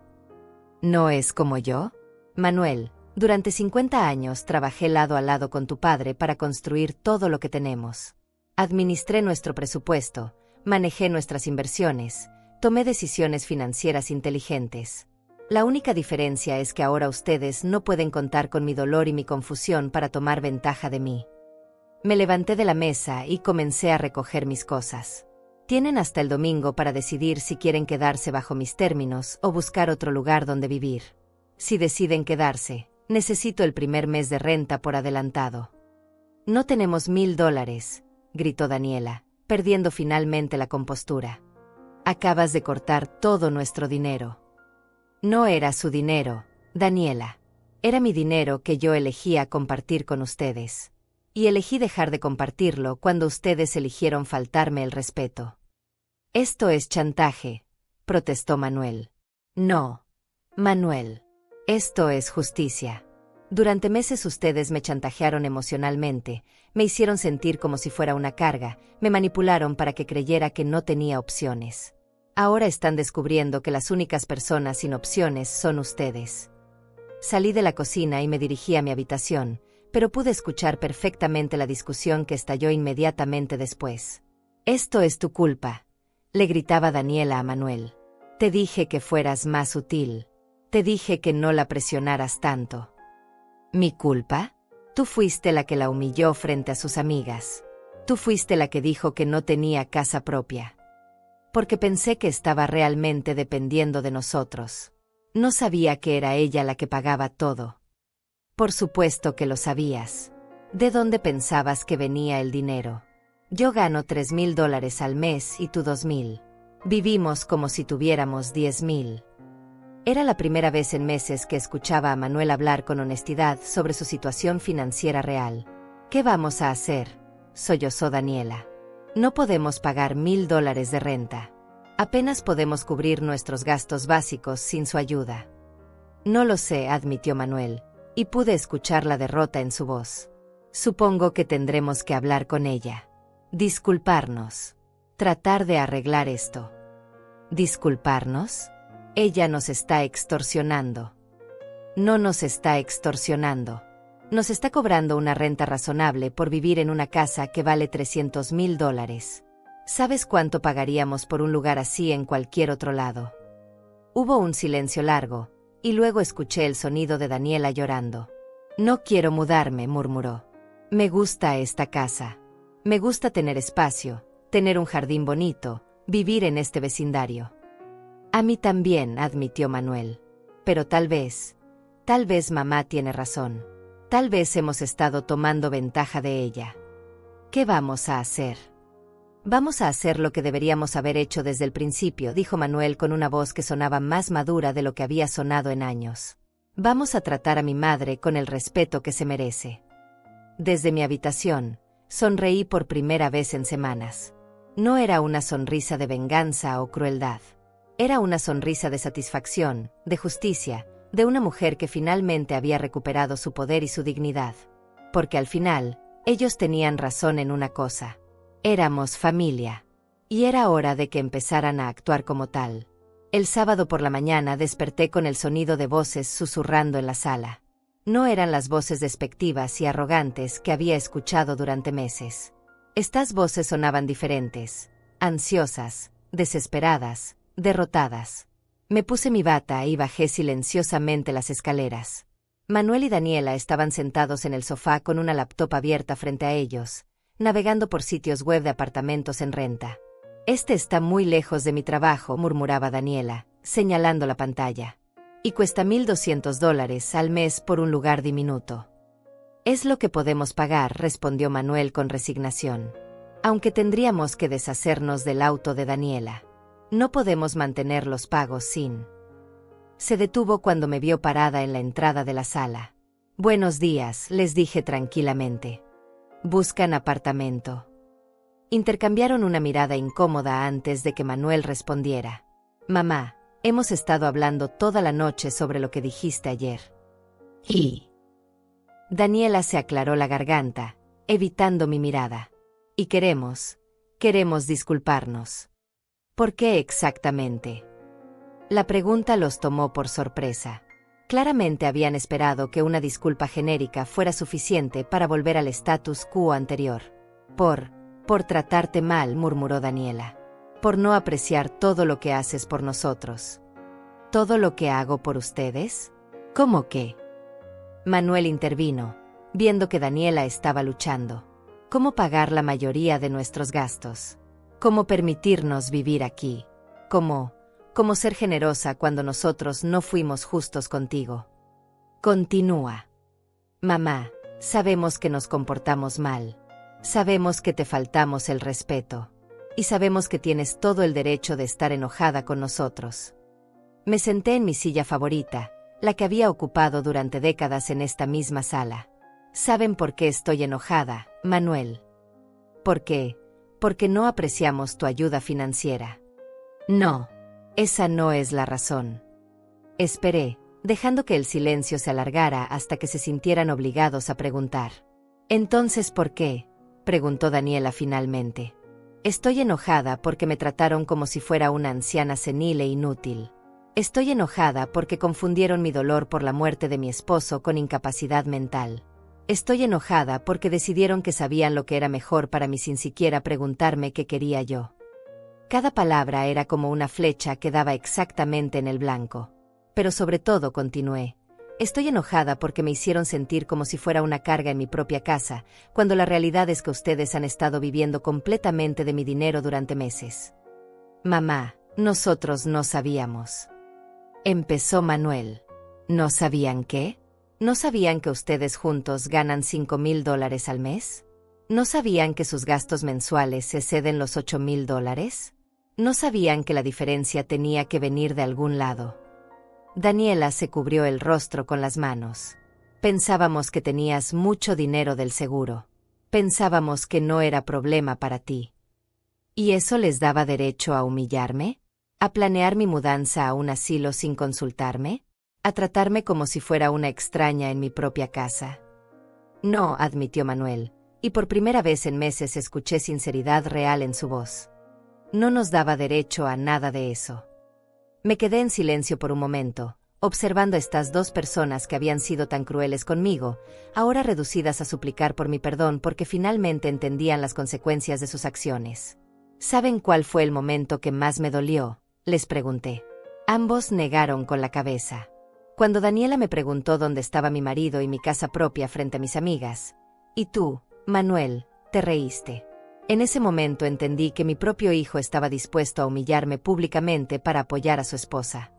¿No es como yo? Manuel, durante 50 años trabajé lado a lado con tu padre para construir todo lo que tenemos. Administré nuestro presupuesto, manejé nuestras inversiones, tomé decisiones financieras inteligentes. La única diferencia es que ahora ustedes no pueden contar con mi dolor y mi confusión para tomar ventaja de mí. Me levanté de la mesa y comencé a recoger mis cosas. Tienen hasta el domingo para decidir si quieren quedarse bajo mis términos o buscar otro lugar donde vivir. Si deciden quedarse, necesito el primer mes de renta por adelantado. No tenemos $1,000, gritó Daniela, perdiendo finalmente la compostura. Acabas de cortar todo nuestro dinero. No era su dinero, Daniela. Era mi dinero que yo elegía compartir con ustedes. Y elegí dejar de compartirlo cuando ustedes eligieron faltarme el respeto. Esto es chantaje, protestó Manuel. No, Manuel. Esto es justicia. Durante meses ustedes me chantajearon emocionalmente, me hicieron sentir como si fuera una carga, me manipularon para que creyera que no tenía opciones. Ahora están descubriendo que las únicas personas sin opciones son ustedes. Salí de la cocina y me dirigí a mi habitación, pero pude escuchar perfectamente la discusión que estalló inmediatamente después. «Esto es tu culpa», le gritaba Daniela a Manuel. «Te dije que fueras más sutil. Te dije que no la presionaras tanto». ¿Mi culpa? Tú fuiste la que la humilló frente a sus amigas. Tú fuiste la que dijo que no tenía casa propia. Porque pensé que estaba realmente dependiendo de nosotros. No sabía que era ella la que pagaba todo. Por supuesto que lo sabías. ¿De dónde pensabas que venía el dinero? Yo gano $3,000 al mes y tú 2,000. Vivimos como si tuviéramos 10,000. Era la primera vez en meses que escuchaba a Manuel hablar con honestidad sobre su situación financiera real. ¿Qué vamos a hacer?, sollozó Daniela. No podemos pagar $1,000 de renta. Apenas podemos cubrir nuestros gastos básicos sin su ayuda. No lo sé, admitió Manuel, y pude escuchar la derrota en su voz. Supongo que tendremos que hablar con ella. Disculparnos. Tratar de arreglar esto. ¿Disculparnos? Ella nos está extorsionando. No nos está extorsionando. Nos está cobrando una renta razonable por vivir en una casa que vale $300,000. ¿Sabes cuánto pagaríamos por un lugar así en cualquier otro lado? Hubo un silencio largo, y luego escuché el sonido de Daniela llorando. No quiero mudarme, murmuró. Me gusta esta casa. Me gusta tener espacio, tener un jardín bonito, vivir en este vecindario. A mí también, admitió Manuel. Pero tal vez mamá tiene razón. Tal vez hemos estado tomando ventaja de ella. ¿Qué vamos a hacer? Vamos a hacer lo que deberíamos haber hecho desde el principio, dijo Manuel con una voz que sonaba más madura de lo que había sonado en años. Vamos a tratar a mi madre con el respeto que se merece. Desde mi habitación, sonreí por primera vez en semanas. No era una sonrisa de venganza o crueldad. Era una sonrisa de satisfacción, de justicia, de una mujer que finalmente había recuperado su poder y su dignidad. Porque al final, ellos tenían razón en una cosa. Éramos familia. Y era hora de que empezaran a actuar como tal. El sábado por la mañana desperté con el sonido de voces susurrando en la sala. No eran las voces despectivas y arrogantes que había escuchado durante meses. Estas voces sonaban diferentes, ansiosas, desesperadas, derrotadas. Me puse mi bata y bajé silenciosamente las escaleras. Manuel y Daniela estaban sentados en el sofá con una laptop abierta frente a ellos, navegando por sitios web de apartamentos en renta. Este está muy lejos de mi trabajo, murmuraba Daniela, señalando la pantalla. Y cuesta $1,200 al mes por un lugar diminuto. Es lo que podemos pagar, respondió Manuel con resignación. Aunque tendríamos que deshacernos del auto de Daniela. No podemos mantener los pagos sin. Se detuvo cuando me vio parada en la entrada de la sala. Buenos días, les dije tranquilamente. Buscan apartamento. Intercambiaron una mirada incómoda antes de que Manuel respondiera. Mamá, hemos estado hablando toda la noche sobre lo que dijiste ayer. ¿Y? Daniela se aclaró la garganta, evitando mi mirada. Y queremos disculparnos. ¿Por qué exactamente? La pregunta los tomó por sorpresa. Claramente habían esperado que una disculpa genérica fuera suficiente para volver al status quo anterior. Por tratarte mal, murmuró Daniela. Por no apreciar todo lo que haces por nosotros. ¿Todo lo que hago por ustedes? ¿Cómo qué? Manuel intervino, viendo que Daniela estaba luchando. ¿Cómo pagar la mayoría de nuestros gastos? ¿Cómo permitirnos vivir aquí? ¿Cómo ser generosa cuando nosotros no fuimos justos contigo? Continúa. Mamá, sabemos que nos comportamos mal. Sabemos que te faltamos el respeto. Y sabemos que tienes todo el derecho de estar enojada con nosotros. Me senté en mi silla favorita, la que había ocupado durante décadas en esta misma sala. ¿Saben por qué estoy enojada, Manuel? ¿Por qué? Porque no apreciamos tu ayuda financiera. No, esa no es la razón. Esperé, dejando que el silencio se alargara hasta que se sintieran obligados a preguntar. ¿Entonces por qué?, preguntó Daniela finalmente. Estoy enojada porque me trataron como si fuera una anciana senil e inútil. Estoy enojada porque confundieron mi dolor por la muerte de mi esposo con incapacidad mental. Estoy enojada porque decidieron que sabían lo que era mejor para mí sin siquiera preguntarme qué quería yo. Cada palabra era como una flecha que daba exactamente en el blanco. Pero sobre todo, continué, estoy enojada porque me hicieron sentir como si fuera una carga en mi propia casa, cuando la realidad es que ustedes han estado viviendo completamente de mi dinero durante meses. Mamá, nosotros no sabíamos. Empezó Manuel. ¿No sabían qué? ¿No sabían que ustedes juntos ganan $5,000 al mes? ¿No sabían que sus gastos mensuales exceden los $8,000? ¿No sabían que la diferencia tenía que venir de algún lado? Daniela se cubrió el rostro con las manos. Pensábamos que tenías mucho dinero del seguro. Pensábamos que no era problema para ti. ¿Y eso les daba derecho a humillarme? ¿A planear mi mudanza a un asilo sin consultarme? ¿A tratarme como si fuera una extraña en mi propia casa? No, admitió Manuel, y por primera vez en meses escuché sinceridad real en su voz. No nos daba derecho a nada de eso. Me quedé en silencio por un momento, observando a estas dos personas que habían sido tan crueles conmigo, ahora reducidas a suplicar por mi perdón porque finalmente entendían las consecuencias de sus acciones. ¿Saben cuál fue el momento que más me dolió?, les pregunté. Ambos negaron con la cabeza. Cuando Daniela me preguntó dónde estaba mi marido y mi casa propia frente a mis amigas. Y tú, Manuel, te reíste. En ese momento entendí que mi propio hijo estaba dispuesto a humillarme públicamente para apoyar a su esposa.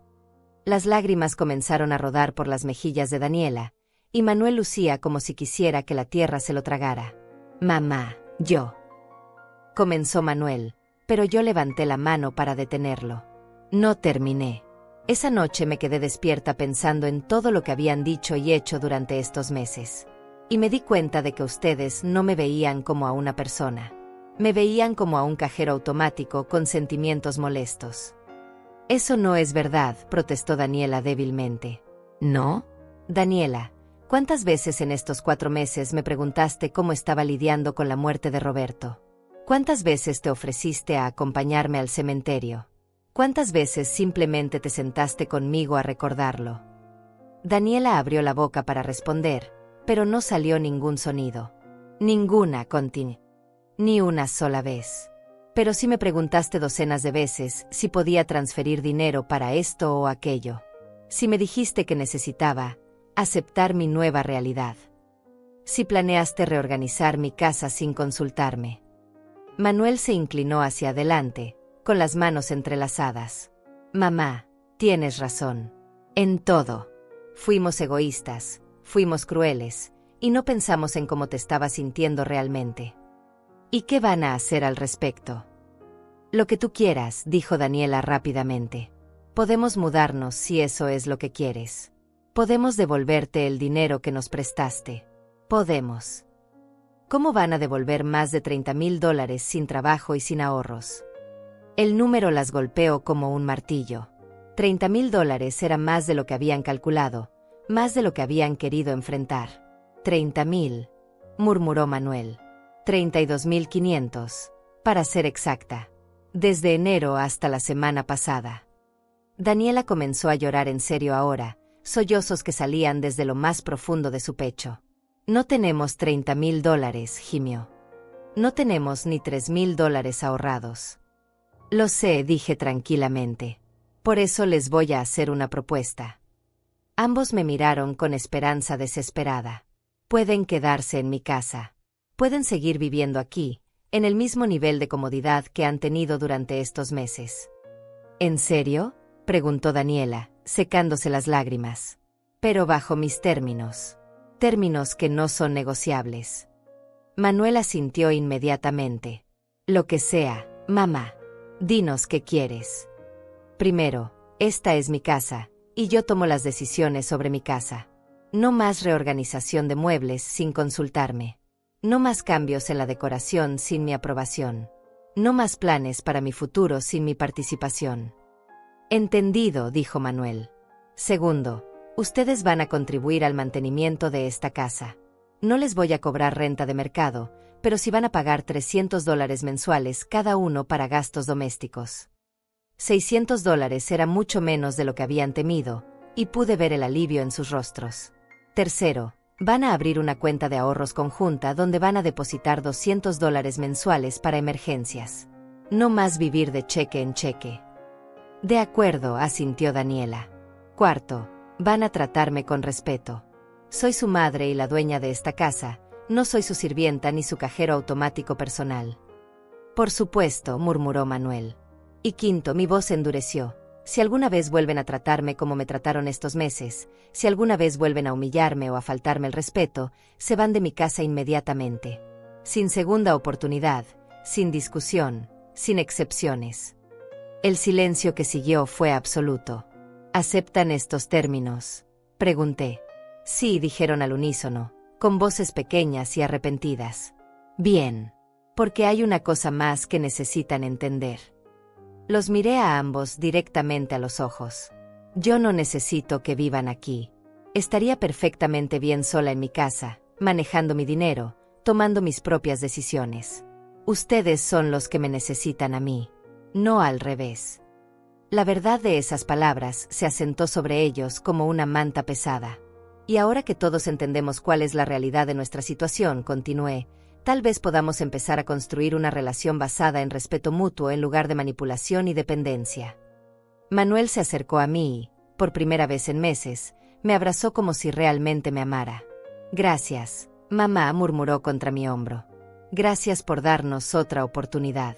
Las lágrimas comenzaron a rodar por las mejillas de Daniela, y Manuel lucía como si quisiera que la tierra se lo tragara. Mamá, yo. Comenzó Manuel, pero yo levanté la mano para detenerlo. No terminé. Esa noche me quedé despierta pensando en todo lo que habían dicho y hecho durante estos meses. Y me di cuenta de que ustedes no me veían como a una persona. Me veían como a un cajero automático con sentimientos molestos. Eso no es verdad, protestó Daniela débilmente. ¿No? Daniela, ¿cuántas veces en estos 4 meses me preguntaste cómo estaba lidiando con la muerte de Roberto? ¿Cuántas veces te ofreciste a acompañarme al cementerio? ¿Cuántas veces simplemente te sentaste conmigo a recordarlo? Daniela abrió la boca para responder, pero no salió ningún sonido. Ninguna, continuó. Ni una sola vez. Pero sí me preguntaste docenas de veces si podía transferir dinero para esto o aquello. Si me dijiste que necesitaba aceptar mi nueva realidad. Si planeaste reorganizar mi casa sin consultarme. Manuel se inclinó hacia adelante, con las manos entrelazadas. Mamá, tienes razón. En todo. Fuimos egoístas, fuimos crueles, y no pensamos en cómo te estabas sintiendo realmente. ¿Y qué van a hacer al respecto? Lo que tú quieras, dijo Daniela rápidamente. Podemos mudarnos si eso es lo que quieres. Podemos devolverte el dinero que nos prestaste. Podemos. ¿Cómo van a devolver más de $30,000 sin trabajo y sin ahorros? El número las golpeó como un martillo. $30,000 era más de lo que habían calculado, más de lo que habían querido enfrentar. 30,000, murmuró Manuel. 32,500, para ser exacta. Desde enero hasta la semana pasada. Daniela comenzó a llorar en serio ahora, sollozos que salían desde lo más profundo de su pecho. No tenemos $30,000, gimió. No tenemos ni $3,000 ahorrados. Lo sé, dije tranquilamente. Por eso les voy a hacer una propuesta. Ambos me miraron con esperanza desesperada. Pueden quedarse en mi casa. Pueden seguir viviendo aquí, en el mismo nivel de comodidad que han tenido durante estos meses. ¿En serio?, preguntó Daniela, secándose las lágrimas. Pero bajo mis términos. Términos que no son negociables. Manuel asintió inmediatamente. Lo que sea, mamá. Dinos qué quieres. Primero, esta es mi casa, y yo tomo las decisiones sobre mi casa. No más reorganización de muebles sin consultarme. No más cambios en la decoración sin mi aprobación. No más planes para mi futuro sin mi participación. Entendido, dijo Manuel. Segundo, ustedes van a contribuir al mantenimiento de esta casa. No les voy a cobrar renta de mercado, pero sí van a pagar $300 mensuales cada uno para gastos domésticos. $600 era mucho menos de lo que habían temido, y pude ver el alivio en sus rostros. Tercero, Van a abrir una cuenta de ahorros conjunta donde van a depositar $200 mensuales para emergencias. No más vivir de cheque en cheque. De acuerdo, asintió Daniela. Cuarto, van a tratarme con respeto. Soy su madre y la dueña de esta casa, no soy su sirvienta ni su cajero automático personal. Por supuesto, murmuró Manuel. Y quinto, mi voz se endureció. Si alguna vez vuelven a tratarme como me trataron estos meses, si alguna vez vuelven a humillarme o a faltarme el respeto, se van de mi casa inmediatamente. Sin segunda oportunidad, sin discusión, sin excepciones. El silencio que siguió fue absoluto. ¿Aceptan estos términos?, pregunté. Sí, dijeron al unísono, con voces pequeñas y arrepentidas. Bien. Porque hay una cosa más que necesitan entender. Los miré a ambos directamente a los ojos. Yo no necesito que vivan aquí. Estaría perfectamente bien sola en mi casa, manejando mi dinero, tomando mis propias decisiones. Ustedes son los que me necesitan a mí, no al revés. La verdad de esas palabras se asentó sobre ellos como una manta pesada. Y ahora que todos entendemos cuál es la realidad de nuestra situación, continué, tal vez podamos empezar a construir una relación basada en respeto mutuo en lugar de manipulación y dependencia. Manuel se acercó a mí y, por primera vez en meses, me abrazó como si realmente me amara. Gracias, mamá, murmuró contra mi hombro. Gracias por darnos otra oportunidad.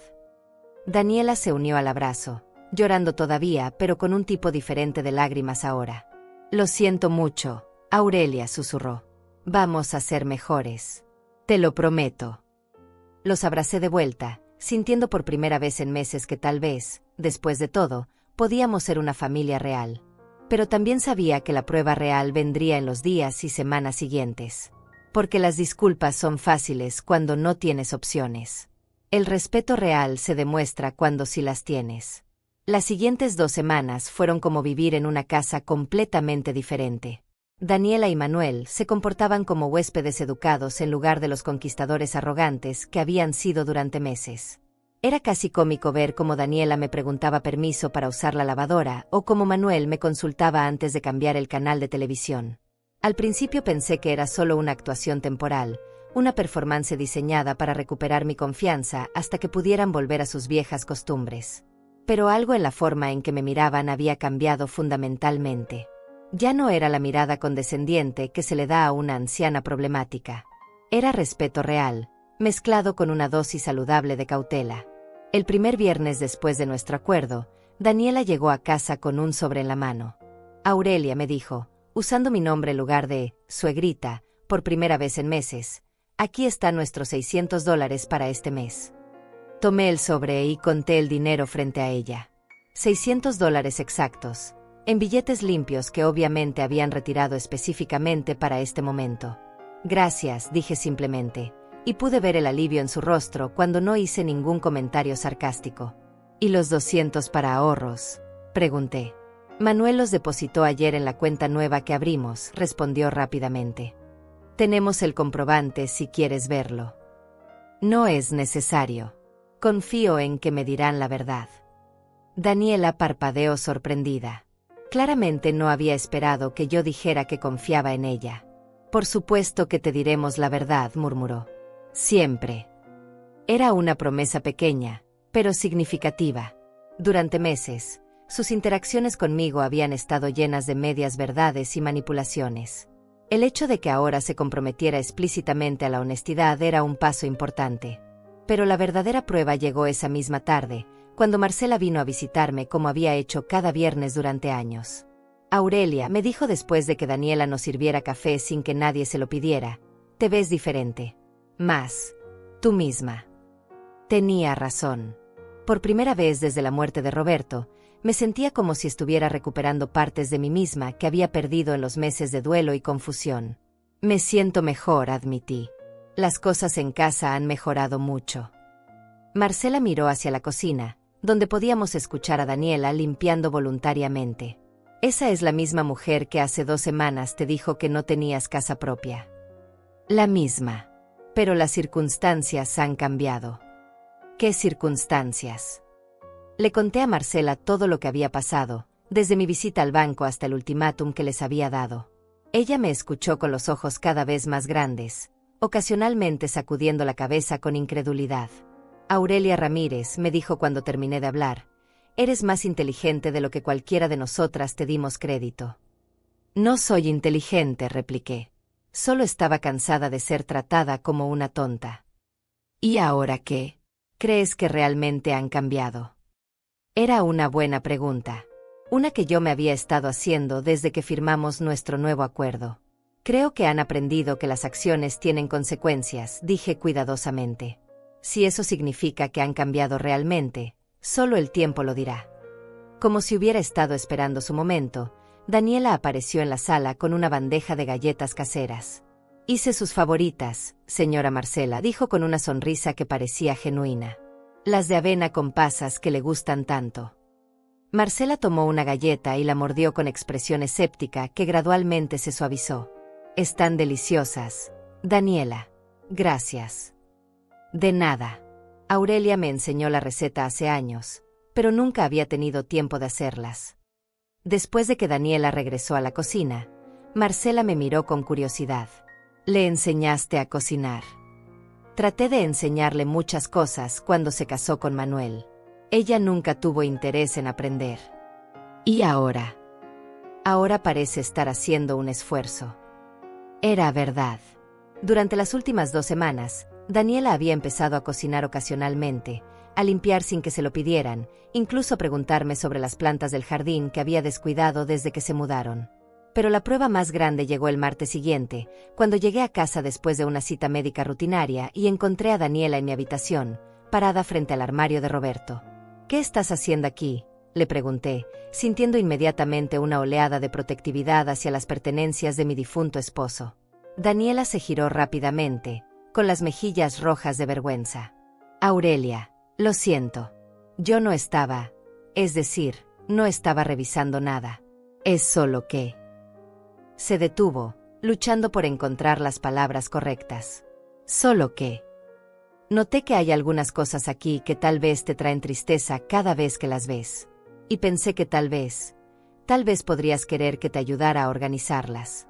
Daniela se unió al abrazo, llorando todavía, pero con un tipo diferente de lágrimas ahora. Lo siento mucho, Aurelia susurró. Vamos a ser mejores. Te lo prometo. Los abracé de vuelta, sintiendo por primera vez en meses que tal vez, después de todo, podíamos ser una familia real. Pero también sabía que la prueba real vendría en los días y semanas siguientes. Porque las disculpas son fáciles cuando no tienes opciones. El respeto real se demuestra cuando sí las tienes. Las siguientes 2 semanas fueron como vivir en una casa completamente diferente. Daniela y Manuel se comportaban como huéspedes educados en lugar de los conquistadores arrogantes que habían sido durante meses. Era casi cómico ver cómo Daniela me preguntaba permiso para usar la lavadora o cómo Manuel me consultaba antes de cambiar el canal de televisión. Al principio pensé que era solo una actuación temporal, una performance diseñada para recuperar mi confianza hasta que pudieran volver a sus viejas costumbres. Pero algo en la forma en que me miraban había cambiado fundamentalmente. Ya no era la mirada condescendiente que se le da a una anciana problemática. Era respeto real, mezclado con una dosis saludable de cautela. El primer viernes después de nuestro acuerdo, Daniela llegó a casa con un sobre en la mano. Aurelia, me dijo, usando mi nombre en lugar de suegrita, por primera vez en meses, aquí están nuestros $600 para este mes. Tomé el sobre y conté el dinero frente a ella. $600 exactos. En billetes limpios que obviamente habían retirado específicamente para este momento. Gracias, dije simplemente, y pude ver el alivio en su rostro cuando no hice ningún comentario sarcástico. ¿Y los 200 para ahorros?, pregunté. Manuel los depositó ayer en la cuenta nueva que abrimos, respondió rápidamente. Tenemos el comprobante si quieres verlo. No es necesario. Confío en que me dirán la verdad. Daniela parpadeó sorprendida. Claramente no había esperado que yo dijera que confiaba en ella. Por supuesto que te diremos la verdad, murmuró. Siempre. Era una promesa pequeña, pero significativa. Durante meses, sus interacciones conmigo habían estado llenas de medias verdades y manipulaciones. El hecho de que ahora se comprometiera explícitamente a la honestidad era un paso importante. Pero la verdadera prueba llegó esa misma tarde, cuando Marcela vino a visitarme como había hecho cada viernes durante años. Aurelia, me dijo después de que Daniela nos sirviera café sin que nadie se lo pidiera, te ves diferente. Más, tú misma. Tenía razón. Por primera vez desde la muerte de Roberto, me sentía como si estuviera recuperando partes de mí misma que había perdido en los meses de duelo y confusión. Me siento mejor, admití. Las cosas en casa han mejorado mucho. Marcela miró hacia la cocina, donde podíamos escuchar a Daniela limpiando voluntariamente. Esa es la misma mujer que hace 2 semanas te dijo que no tenías casa propia. La misma. Pero las circunstancias han cambiado. ¿Qué circunstancias? Le conté a Marcela todo lo que había pasado, desde mi visita al banco hasta el ultimátum que les había dado. Ella me escuchó con los ojos cada vez más grandes, ocasionalmente sacudiendo la cabeza con incredulidad. Aurelia Ramírez, me dijo cuando terminé de hablar, eres más inteligente de lo que cualquiera de nosotras te dimos crédito. No soy inteligente, repliqué. Solo estaba cansada de ser tratada como una tonta. ¿Y ahora qué? ¿Crees que realmente han cambiado? Era una buena pregunta. Una que yo me había estado haciendo desde que firmamos nuestro nuevo acuerdo. Creo que han aprendido que las acciones tienen consecuencias, dije cuidadosamente. Si eso significa que han cambiado realmente, solo el tiempo lo dirá. Como si hubiera estado esperando su momento, Daniela apareció en la sala con una bandeja de galletas caseras. Hice sus favoritas, señora Marcela, dijo con una sonrisa que parecía genuina. Las de avena con pasas que le gustan tanto. Marcela tomó una galleta y la mordió con expresión escéptica que gradualmente se suavizó. Están deliciosas, Daniela. Gracias. De nada. Aurelia me enseñó la receta hace años, pero nunca había tenido tiempo de hacerlas. Después de que Daniela regresó a la cocina, Marcela me miró con curiosidad. ¿Le enseñaste a cocinar? Traté de enseñarle muchas cosas cuando se casó con Manuel. Ella nunca tuvo interés en aprender. ¿Y ahora? Ahora parece estar haciendo un esfuerzo. Era verdad. Durante las últimas 2 semanas, Daniela había empezado a cocinar ocasionalmente, a limpiar sin que se lo pidieran, incluso a preguntarme sobre las plantas del jardín que había descuidado desde que se mudaron. Pero la prueba más grande llegó el martes siguiente, cuando llegué a casa después de una cita médica rutinaria y encontré a Daniela en mi habitación, parada frente al armario de Roberto. ¿Qué estás haciendo aquí?, le pregunté, sintiendo inmediatamente una oleada de protectividad hacia las pertenencias de mi difunto esposo. Daniela se giró rápidamente, con las mejillas rojas de vergüenza. Aurelia, lo siento. Yo no estaba, es decir, no estaba revisando nada. Es solo que... Se detuvo, luchando por encontrar las palabras correctas. Solo que... Noté que hay algunas cosas aquí que tal vez te traen tristeza cada vez que las ves. Y pensé que tal vez podrías querer que te ayudara a organizarlas.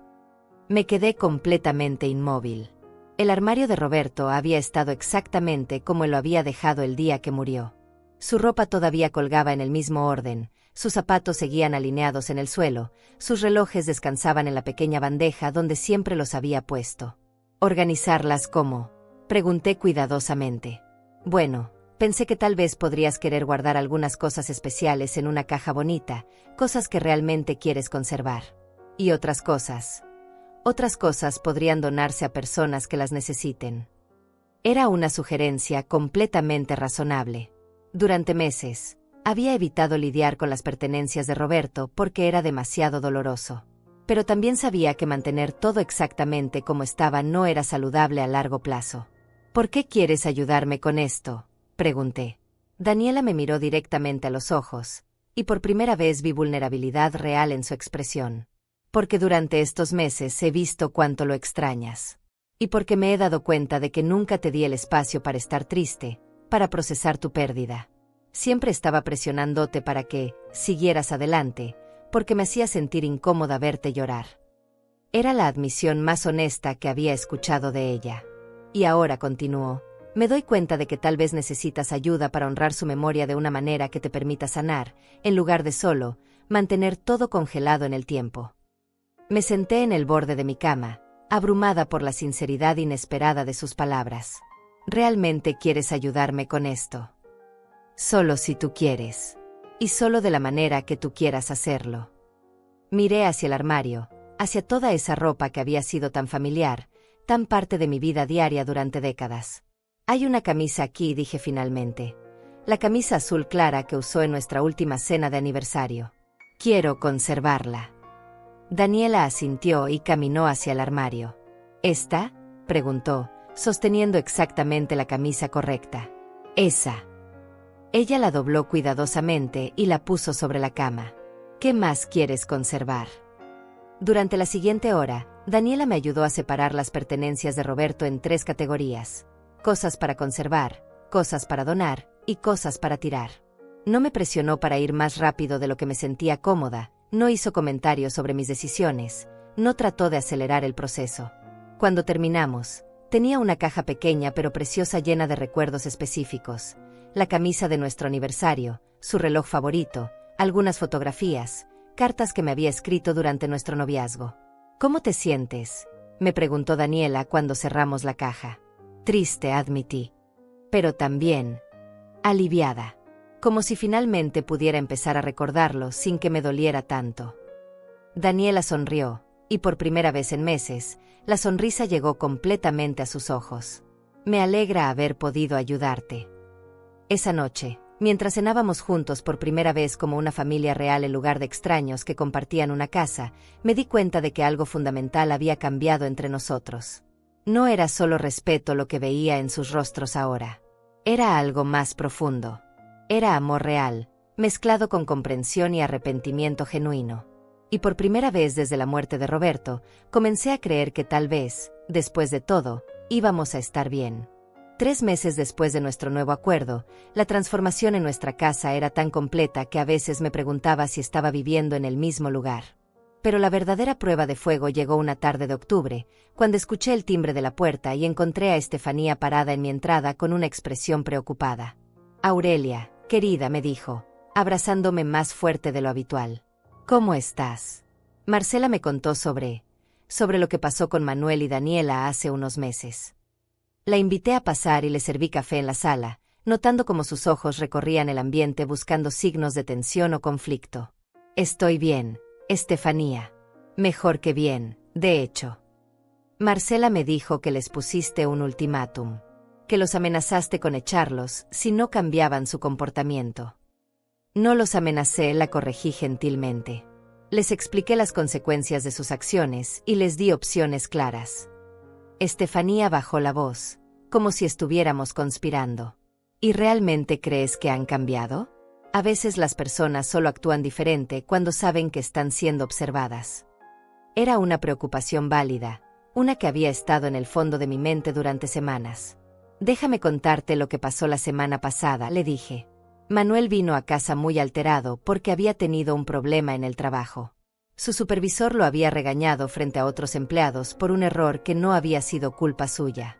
Me quedé completamente inmóvil. El armario de Roberto había estado exactamente como lo había dejado el día que murió. Su ropa todavía colgaba en el mismo orden, sus zapatos seguían alineados en el suelo, sus relojes descansaban en la pequeña bandeja donde siempre los había puesto. ¿Organizarlas cómo?, pregunté cuidadosamente. Bueno, pensé que tal vez podrías querer guardar algunas cosas especiales en una caja bonita, cosas que realmente quieres conservar. Y otras cosas podrían donarse a personas que las necesiten. Era una sugerencia completamente razonable. Durante meses, había evitado lidiar con las pertenencias de Roberto porque era demasiado doloroso. Pero también sabía que mantener todo exactamente como estaba no era saludable a largo plazo. ¿Por qué quieres ayudarme con esto?, pregunté. Daniela me miró directamente a los ojos, y por primera vez vi vulnerabilidad real en su expresión. Porque durante estos meses he visto cuánto lo extrañas. Y porque me he dado cuenta de que nunca te di el espacio para estar triste, para procesar tu pérdida. Siempre estaba presionándote para que siguieras adelante, porque me hacía sentir incómoda verte llorar. Era la admisión más honesta que había escuchado de ella. Y ahora, continuó, me doy cuenta de que tal vez necesitas ayuda para honrar su memoria de una manera que te permita sanar, en lugar de solo mantener todo congelado en el tiempo. Me senté en el borde de mi cama, abrumada por la sinceridad inesperada de sus palabras. ¿Realmente quieres ayudarme con esto? Solo si tú quieres. Y solo de la manera que tú quieras hacerlo. Miré hacia el armario, hacia toda esa ropa que había sido tan familiar, tan parte de mi vida diaria durante décadas. Hay una camisa aquí, dije finalmente. La camisa azul clara que usó en nuestra última cena de aniversario. Quiero conservarla. Daniela asintió y caminó hacia el armario. ¿Esta?, preguntó, sosteniendo exactamente la camisa correcta. Esa. Ella la dobló cuidadosamente y la puso sobre la cama. ¿Qué más quieres conservar? Durante la siguiente hora, Daniela me ayudó a separar las pertenencias de Roberto en 3 categorías: cosas para conservar, cosas para donar y cosas para tirar. No me presionó para ir más rápido de lo que me sentía cómoda, no hizo comentarios sobre mis decisiones, No trató de acelerar el proceso. Cuando terminamos, tenía una caja pequeña pero preciosa llena de recuerdos específicos. La camisa de nuestro aniversario, su reloj favorito, algunas fotografías, cartas que me había escrito durante nuestro noviazgo. ¿Cómo te sientes?, me preguntó Daniela cuando cerramos la caja. Triste, admití. Pero también aliviada. Como si finalmente pudiera empezar a recordarlo sin que me doliera tanto. Daniela sonrió, y por primera vez en meses, la sonrisa llegó completamente a sus ojos. Me alegra haber podido ayudarte. Esa noche, mientras cenábamos juntos por primera vez como una familia real en lugar de extraños que compartían una casa, me di cuenta de que algo fundamental había cambiado entre nosotros. No era solo respeto lo que veía en sus rostros ahora. Era algo más profundo. Era amor real, mezclado con comprensión y arrepentimiento genuino. Y por primera vez desde la muerte de Roberto, comencé a creer que tal vez, después de todo, íbamos a estar bien. 3 meses después de nuestro nuevo acuerdo, la transformación en nuestra casa era tan completa que a veces me preguntaba si estaba viviendo en el mismo lugar. Pero la verdadera prueba de fuego llegó una tarde de octubre, cuando escuché el timbre de la puerta y encontré a Estefanía parada en mi entrada con una expresión preocupada. Aurelia, querida, me dijo, abrazándome más fuerte de lo habitual. ¿Cómo estás? Marcela me contó sobre lo que pasó con Manuel y Daniela hace unos meses. La invité a pasar y le serví café en la sala, notando cómo sus ojos recorrían el ambiente buscando signos de tensión o conflicto. Estoy bien, Estefanía. Mejor que bien, de hecho. Marcela me dijo que les pusiste un ultimátum, que los amenazaste con echarlos si no cambiaban su comportamiento. No los amenacé, la corregí gentilmente. Les expliqué las consecuencias de sus acciones y les di opciones claras. Estefanía bajó la voz, como si estuviéramos conspirando. ¿Y realmente crees que han cambiado? A veces las personas solo actúan diferente cuando saben que están siendo observadas. Era una preocupación válida, una que había estado en el fondo de mi mente durante semanas. Déjame contarte lo que pasó la semana pasada, le dije. Manuel vino a casa muy alterado porque había tenido un problema en el trabajo. Su supervisor lo había regañado frente a otros empleados por un error que no había sido culpa suya.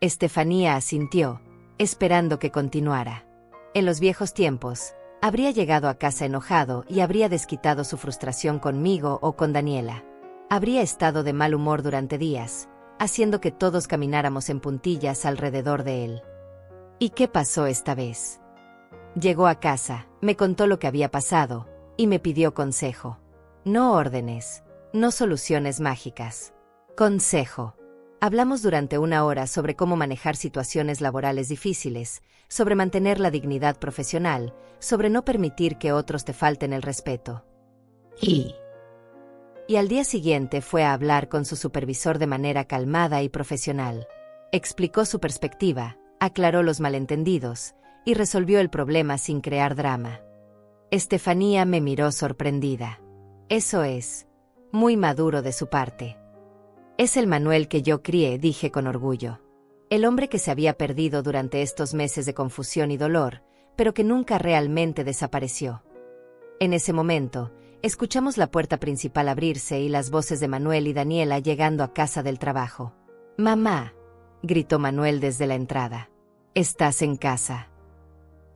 Estefanía asintió, esperando que continuara. En los viejos tiempos, habría llegado a casa enojado y habría desquitado su frustración conmigo o con Daniela. Habría estado de mal humor durante días, haciendo que todos camináramos en puntillas alrededor de él. ¿Y qué pasó esta vez? Llegó a casa, me contó lo que había pasado, y me pidió consejo. No órdenes, no soluciones mágicas. Consejo. Hablamos durante 1 hora sobre cómo manejar situaciones laborales difíciles, sobre mantener la dignidad profesional, sobre no permitir que otros te falten el respeto. Y al día siguiente fue a hablar con su supervisor de manera calmada y profesional. Explicó su perspectiva, aclaró los malentendidos, y resolvió el problema sin crear drama. Estefanía me miró sorprendida. Eso es muy maduro de su parte. Es el Manuel que yo crié, dije con orgullo. El hombre que se había perdido durante estos meses de confusión y dolor, pero que nunca realmente desapareció. En ese momento, escuchamos la puerta principal abrirse y las voces de Manuel y Daniela llegando a casa del trabajo. «Mamá», gritó Manuel desde la entrada. «¿Estás en casa?»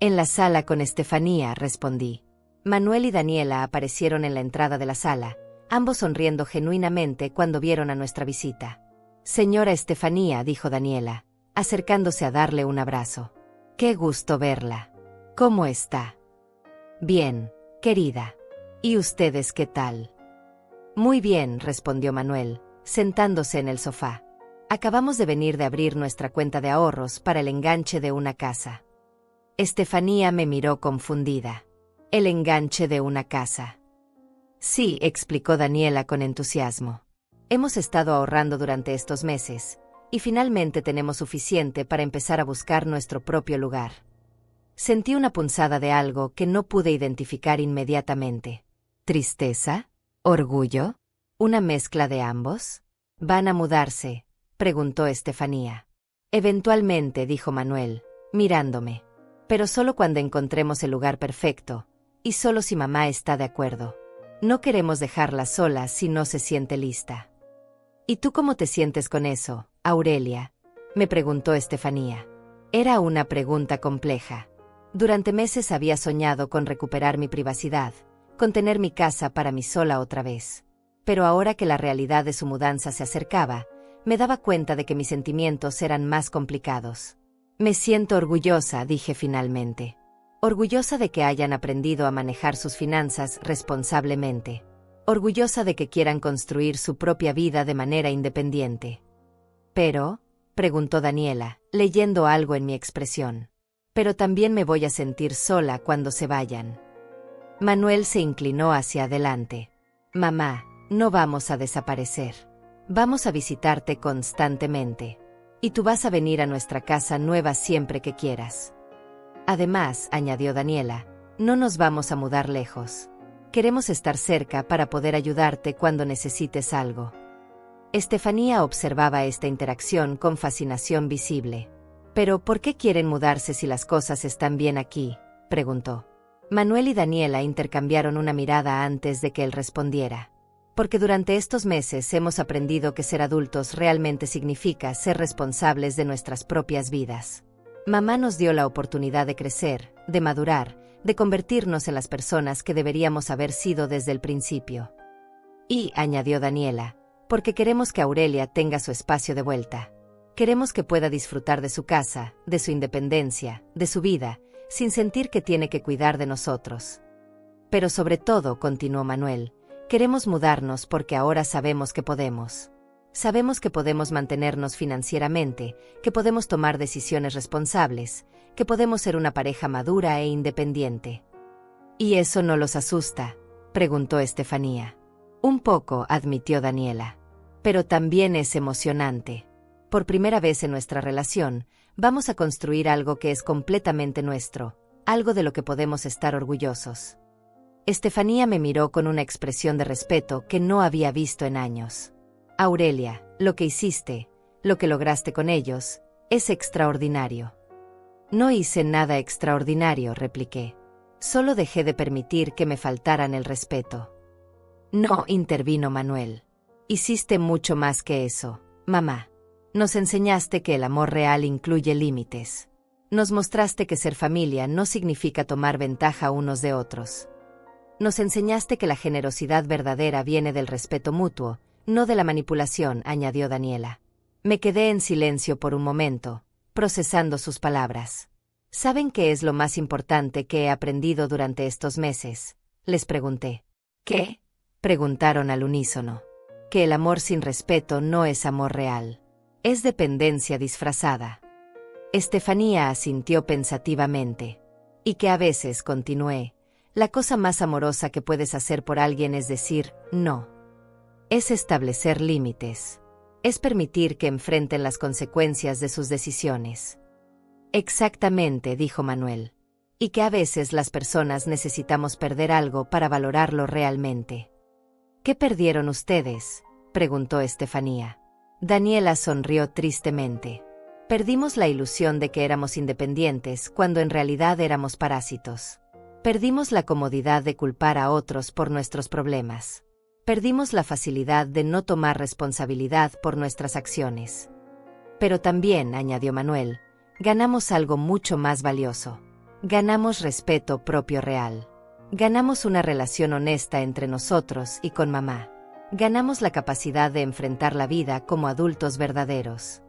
«En la sala con Estefanía», respondí. Manuel y Daniela aparecieron en la entrada de la sala, ambos sonriendo genuinamente cuando vieron a nuestra visita. «Señora Estefanía», dijo Daniela, acercándose a darle un abrazo. «Qué gusto verla. ¿Cómo está?» «Bien, querida. ¿Y ustedes qué tal?» «Muy bien», respondió Manuel, sentándose en el sofá. «Acabamos de venir de abrir nuestra cuenta de ahorros para el enganche de una casa». Estefanía me miró confundida. «¿El enganche de una casa?» «Sí», explicó Daniela con entusiasmo. «Hemos estado ahorrando durante estos meses, y finalmente tenemos suficiente para empezar a buscar nuestro propio lugar». Sentí una punzada de algo que no pude identificar inmediatamente. ¿Tristeza? ¿Orgullo? ¿Una mezcla de ambos? ¿Van a mudarse?, preguntó Estefanía. «Eventualmente», dijo Manuel, mirándome. «Pero solo cuando encontremos el lugar perfecto, y solo si mamá está de acuerdo». No queremos dejarla sola si no se siente lista. ¿Y tú cómo te sientes con eso, Aurelia?, me preguntó Estefanía. Era una pregunta compleja. Durante meses había soñado con recuperar mi privacidad, con tener mi casa para mí sola otra vez. Pero ahora que la realidad de su mudanza se acercaba, me daba cuenta de que mis sentimientos eran más complicados. Me siento orgullosa, dije finalmente. Orgullosa de que hayan aprendido a manejar sus finanzas responsablemente. Orgullosa de que quieran construir su propia vida de manera independiente. ¿Pero?, preguntó Daniela, leyendo algo en mi expresión. Pero también me voy a sentir sola cuando se vayan. Manuel se inclinó hacia adelante. Mamá, no vamos a desaparecer. Vamos a visitarte constantemente. Y tú vas a venir a nuestra casa nueva siempre que quieras. Además, añadió Daniela, no nos vamos a mudar lejos. Queremos estar cerca para poder ayudarte cuando necesites algo. Estefanía observaba esta interacción con fascinación visible. «¿Pero por qué quieren mudarse si las cosas están bien aquí?», preguntó. Manuel y Daniela intercambiaron una mirada antes de que él respondiera. «Porque durante estos meses hemos aprendido que ser adultos realmente significa ser responsables de nuestras propias vidas. Mamá nos dio la oportunidad de crecer, de madurar, de convertirnos en las personas que deberíamos haber sido desde el principio. Y», añadió Daniela, «porque queremos que Aurelia tenga su espacio de vuelta. Queremos que pueda disfrutar de su casa, de su independencia, de su vida, sin sentir que tiene que cuidar de nosotros. Pero sobre todo», continuó Manuel, «queremos mudarnos porque ahora sabemos que podemos. Sabemos que podemos mantenernos financieramente, que podemos tomar decisiones responsables, que podemos ser una pareja madura e independiente». «¿Y eso no los asusta?», preguntó Estefanía. «Un poco», admitió Daniela. «Pero también es emocionante. Por primera vez en nuestra relación, vamos a construir algo que es completamente nuestro, algo de lo que podemos estar orgullosos». Estefanía me miró con una expresión de respeto que no había visto en años. «Aurelia, lo que hiciste, lo que lograste con ellos, es extraordinario». «No hice nada extraordinario», repliqué. «Solo dejé de permitir que me faltaran el respeto». «No», intervino Manuel. «Hiciste mucho más que eso, mamá. Nos enseñaste que el amor real incluye límites. Nos mostraste que ser familia no significa tomar ventaja unos de otros. Nos enseñaste que la generosidad verdadera viene del respeto mutuo, no de la manipulación», añadió Daniela. Me quedé en silencio por un momento, procesando sus palabras. «¿Saben qué es lo más importante que he aprendido durante estos meses?», les pregunté. «¿Qué?», preguntaron al unísono. «Que el amor sin respeto no es amor real. Es dependencia disfrazada». Estefanía asintió pensativamente. «Y que a veces», continué, «la cosa más amorosa que puedes hacer por alguien es decir no. Es establecer límites. Es permitir que enfrenten las consecuencias de sus decisiones». «Exactamente», dijo Manuel. «Y que a veces las personas necesitamos perder algo para valorarlo realmente». «¿Qué perdieron ustedes?», preguntó Estefanía. Daniela sonrió tristemente. «Perdimos la ilusión de que éramos independientes cuando en realidad éramos parásitos. Perdimos la comodidad de culpar a otros por nuestros problemas. Perdimos la facilidad de no tomar responsabilidad por nuestras acciones. Pero también», añadió Manuel, «ganamos algo mucho más valioso. Ganamos respeto propio real. Ganamos una relación honesta entre nosotros y con mamá. Ganamos la capacidad de enfrentar la vida como adultos verdaderos».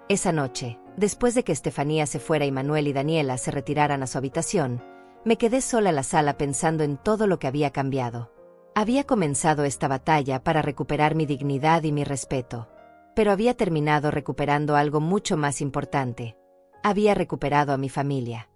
Esa noche, después de que Estefanía se fuera y Manuel y Daniela se retiraran a su habitación, me quedé sola en la sala pensando en todo lo que había cambiado. Había comenzado esta batalla para recuperar mi dignidad y mi respeto, pero había terminado recuperando algo mucho más importante. Había recuperado a mi familia.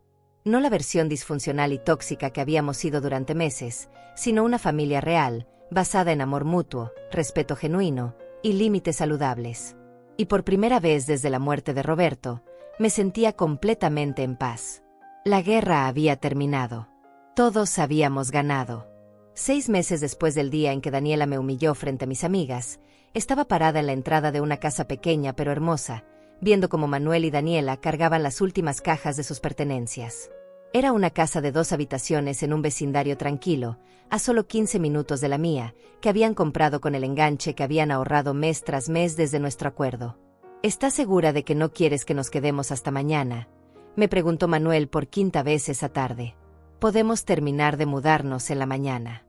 No la versión disfuncional y tóxica que habíamos sido durante meses, sino una familia real, basada en amor mutuo, respeto genuino y límites saludables. Y por primera vez desde la muerte de Roberto, me sentía completamente en paz. La guerra había terminado. Todos habíamos ganado. 6 meses después del día en que Daniela me humilló frente a mis amigas, estaba parada en la entrada de una casa pequeña pero hermosa, viendo cómo Manuel y Daniela cargaban las últimas cajas de sus pertenencias. Era una casa de 2 habitaciones en un vecindario tranquilo, a solo 15 minutos de la mía, que habían comprado con el enganche que habían ahorrado mes tras mes desde nuestro acuerdo. ¿Estás segura de que no quieres que nos quedemos hasta mañana?, me preguntó Manuel por 5ª vez esa tarde. Podemos terminar de mudarnos en la mañana.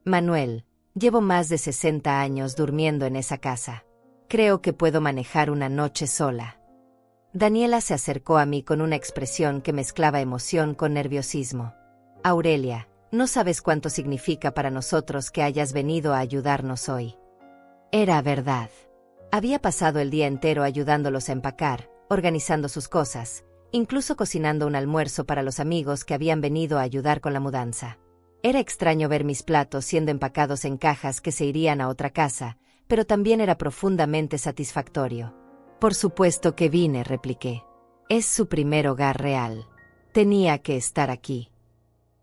Manuel, llevo más de 60 años durmiendo en esa casa. Creo que puedo manejar una noche sola. Daniela se acercó a mí con una expresión que mezclaba emoción con nerviosismo. Aurelia, no sabes cuánto significa para nosotros que hayas venido a ayudarnos hoy. Era verdad. Había pasado el día entero ayudándolos a empacar, organizando sus cosas, incluso cocinando un almuerzo para los amigos que habían venido a ayudar con la mudanza. Era extraño ver mis platos siendo empacados en cajas que se irían a otra casa, pero también era profundamente satisfactorio. Por supuesto que vine, repliqué. Es su primer hogar real. Tenía que estar aquí.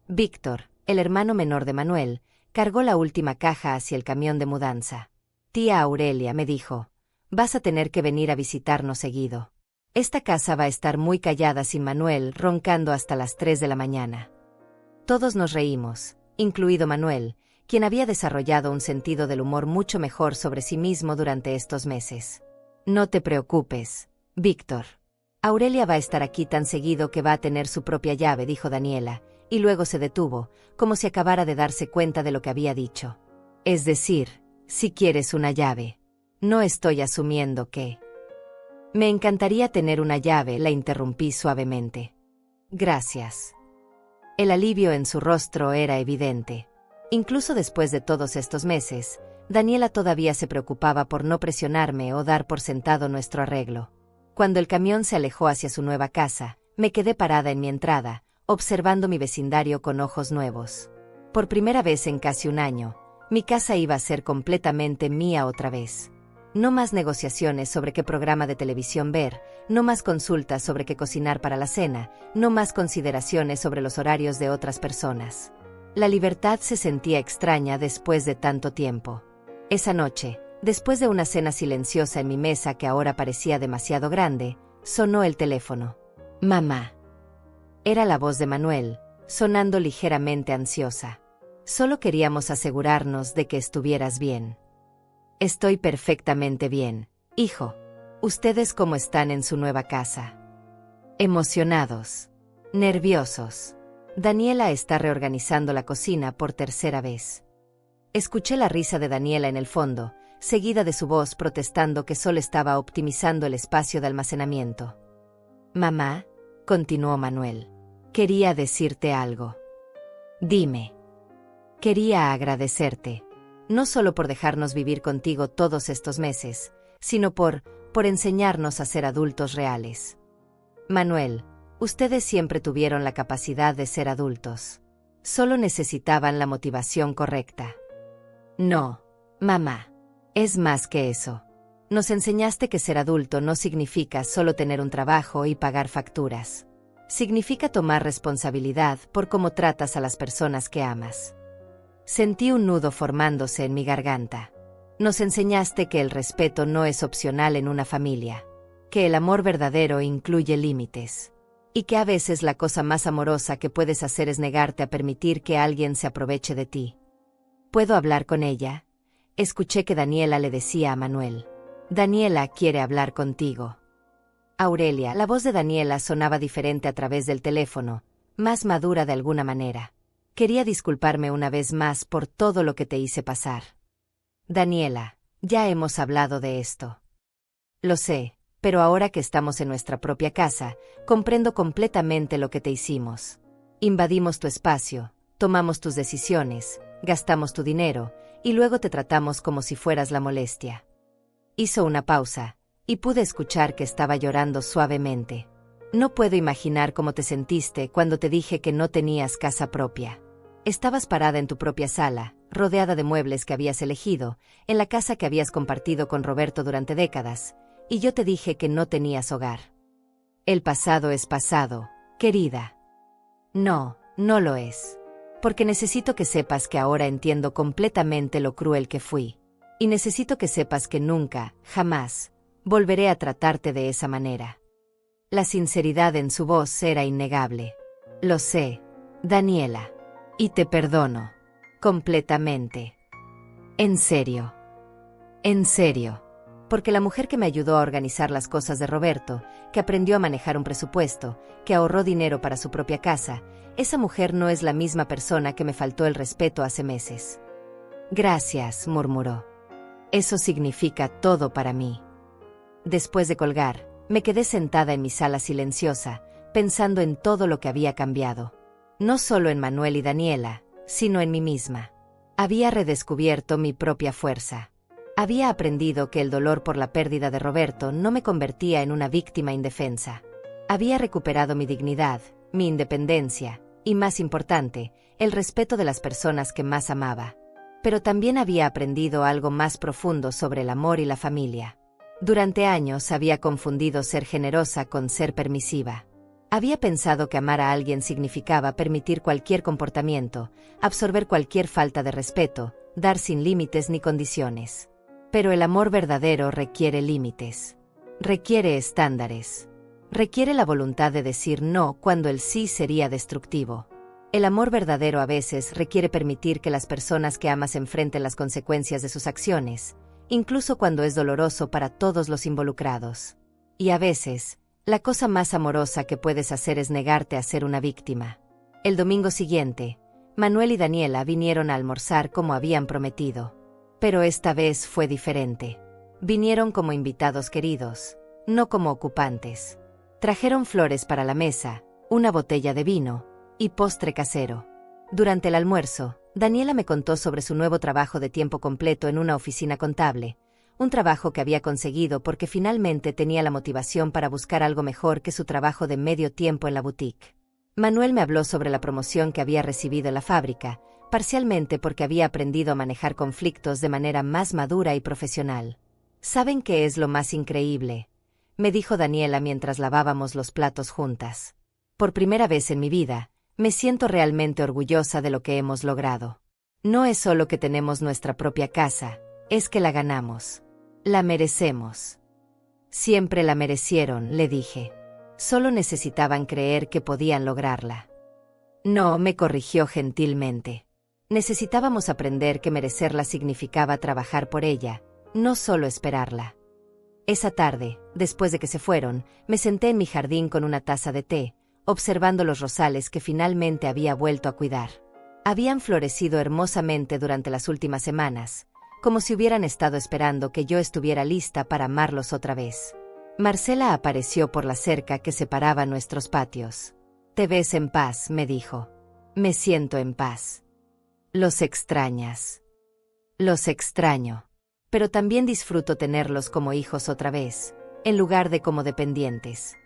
Víctor, el hermano menor de Manuel, cargó la última caja hacia el camión de mudanza. Tía Aurelia, me dijo, vas a tener que venir a visitarnos seguido. Esta casa va a estar muy callada sin Manuel roncando hasta las 3 de la mañana. Todos nos reímos, incluido Manuel, quien había desarrollado un sentido del humor mucho mejor sobre sí mismo durante estos meses. No te preocupes, Víctor. Aurelia va a estar aquí tan seguido que va a tener su propia llave, dijo Daniela, y luego se detuvo, como si acabara de darse cuenta de lo que había dicho. Es decir, si quieres una llave. No estoy asumiendo que... Me encantaría tener una llave, la interrumpí suavemente. Gracias. El alivio en su rostro era evidente. Incluso después de todos estos meses, Daniela todavía se preocupaba por no presionarme o dar por sentado nuestro arreglo. Cuando el camión se alejó hacia su nueva casa, me quedé parada en mi entrada, observando mi vecindario con ojos nuevos. Por primera vez en casi un año, mi casa iba a ser completamente mía otra vez. No más negociaciones sobre qué programa de televisión ver, no más consultas sobre qué cocinar para la cena, no más consideraciones sobre los horarios de otras personas. La libertad se sentía extraña después de tanto tiempo. Esa noche, después de una cena silenciosa en mi mesa que ahora parecía demasiado grande, sonó el teléfono. Mamá. Era la voz de Manuel, sonando ligeramente ansiosa. Solo queríamos asegurarnos de que estuvieras bien. Estoy perfectamente bien, hijo. ¿Ustedes cómo están en su nueva casa? Emocionados. Nerviosos. Daniela está reorganizando la cocina por 3ª vez. Escuché la risa de Daniela en el fondo, seguida de su voz protestando que solo estaba optimizando el espacio de almacenamiento. Mamá, continuó Manuel, quería decirte algo. Dime. Quería agradecerte. No solo por dejarnos vivir contigo todos estos meses, sino por enseñarnos a ser adultos reales. Manuel, ustedes siempre tuvieron la capacidad de ser adultos. Solo necesitaban la motivación correcta. No, mamá. Es más que eso. Nos enseñaste que ser adulto no significa solo tener un trabajo y pagar facturas. Significa tomar responsabilidad por cómo tratas a las personas que amas. Sentí un nudo formándose en mi garganta. Nos enseñaste que el respeto no es opcional en una familia, que el amor verdadero incluye límites, y que a veces la cosa más amorosa que puedes hacer es negarte a permitir que alguien se aproveche de ti. ¿Puedo hablar con ella? Escuché que Daniela le decía a Manuel. Daniela quiere hablar contigo. Aurelia, la voz de Daniela sonaba diferente a través del teléfono, más madura de alguna manera. Quería disculparme una vez más por todo lo que te hice pasar. Daniela, ya hemos hablado de esto. Lo sé, pero ahora que estamos en nuestra propia casa, comprendo completamente lo que te hicimos. Invadimos tu espacio, tomamos tus decisiones, gastamos tu dinero, y luego te tratamos como si fueras la molestia. Hizo una pausa, y pude escuchar que estaba llorando suavemente. No puedo imaginar cómo te sentiste cuando te dije que no tenías casa propia. Estabas parada en tu propia sala, rodeada de muebles que habías elegido, en la casa que habías compartido con Roberto durante décadas, y yo te dije que no tenías hogar. El pasado es pasado, querida. No, no lo es. Porque necesito que sepas que ahora entiendo completamente lo cruel que fui. Y necesito que sepas que nunca, jamás, volveré a tratarte de esa manera. La sinceridad en su voz era innegable. Lo sé, Daniela. Y te perdono. Completamente. En serio. En serio. Porque la mujer que me ayudó a organizar las cosas de Roberto, que aprendió a manejar un presupuesto, que ahorró dinero para su propia casa, esa mujer no es la misma persona que me faltó el respeto hace meses. Gracias, murmuró. Eso significa todo para mí. Después de colgar, me quedé sentada en mi sala silenciosa, pensando en todo lo que había cambiado. No solo en Manuel y Daniela, sino en mí misma. Había redescubierto mi propia fuerza. Había aprendido que el dolor por la pérdida de Roberto no me convertía en una víctima indefensa. Había recuperado mi dignidad, mi independencia, y más importante, el respeto de las personas que más amaba. Pero también había aprendido algo más profundo sobre el amor y la familia. Durante años había confundido ser generosa con ser permisiva. Había pensado que amar a alguien significaba permitir cualquier comportamiento, absorber cualquier falta de respeto, dar sin límites ni condiciones. Pero el amor verdadero requiere límites. Requiere estándares. Requiere la voluntad de decir no cuando el sí sería destructivo. El amor verdadero a veces requiere permitir que las personas que amas enfrenten las consecuencias de sus acciones, incluso cuando es doloroso para todos los involucrados. Y a veces, la cosa más amorosa que puedes hacer es negarte a ser una víctima. El domingo siguiente, Manuel y Daniela vinieron a almorzar como habían prometido. Pero esta vez fue diferente. Vinieron como invitados queridos, no como ocupantes. Trajeron flores para la mesa, una botella de vino y postre casero. Durante el almuerzo, Daniela me contó sobre su nuevo trabajo de tiempo completo en una oficina contable, un trabajo que había conseguido porque finalmente tenía la motivación para buscar algo mejor que su trabajo de medio tiempo en la boutique. Manuel me habló sobre la promoción que había recibido en la fábrica, parcialmente porque había aprendido a manejar conflictos de manera más madura y profesional. ¿Saben qué es lo más increíble?, me dijo Daniela mientras lavábamos los platos juntas. Por primera vez en mi vida, me siento realmente orgullosa de lo que hemos logrado. No es solo que tenemos nuestra propia casa, es que la ganamos. La merecemos. Siempre la merecieron, le dije. Solo necesitaban creer que podían lograrla. No, me corrigió gentilmente. Necesitábamos aprender que merecerla significaba trabajar por ella, no solo esperarla. Esa tarde, después de que se fueron, me senté en mi jardín con una taza de té, observando los rosales que finalmente había vuelto a cuidar. Habían florecido hermosamente durante las últimas semanas, como si hubieran estado esperando que yo estuviera lista para amarlos otra vez. Marcela apareció por la cerca que separaba nuestros patios. «Te ves en paz», me dijo. «Me siento en paz». «Los extrañas». «Los extraño. Pero también disfruto tenerlos como hijos otra vez, en lugar de como dependientes».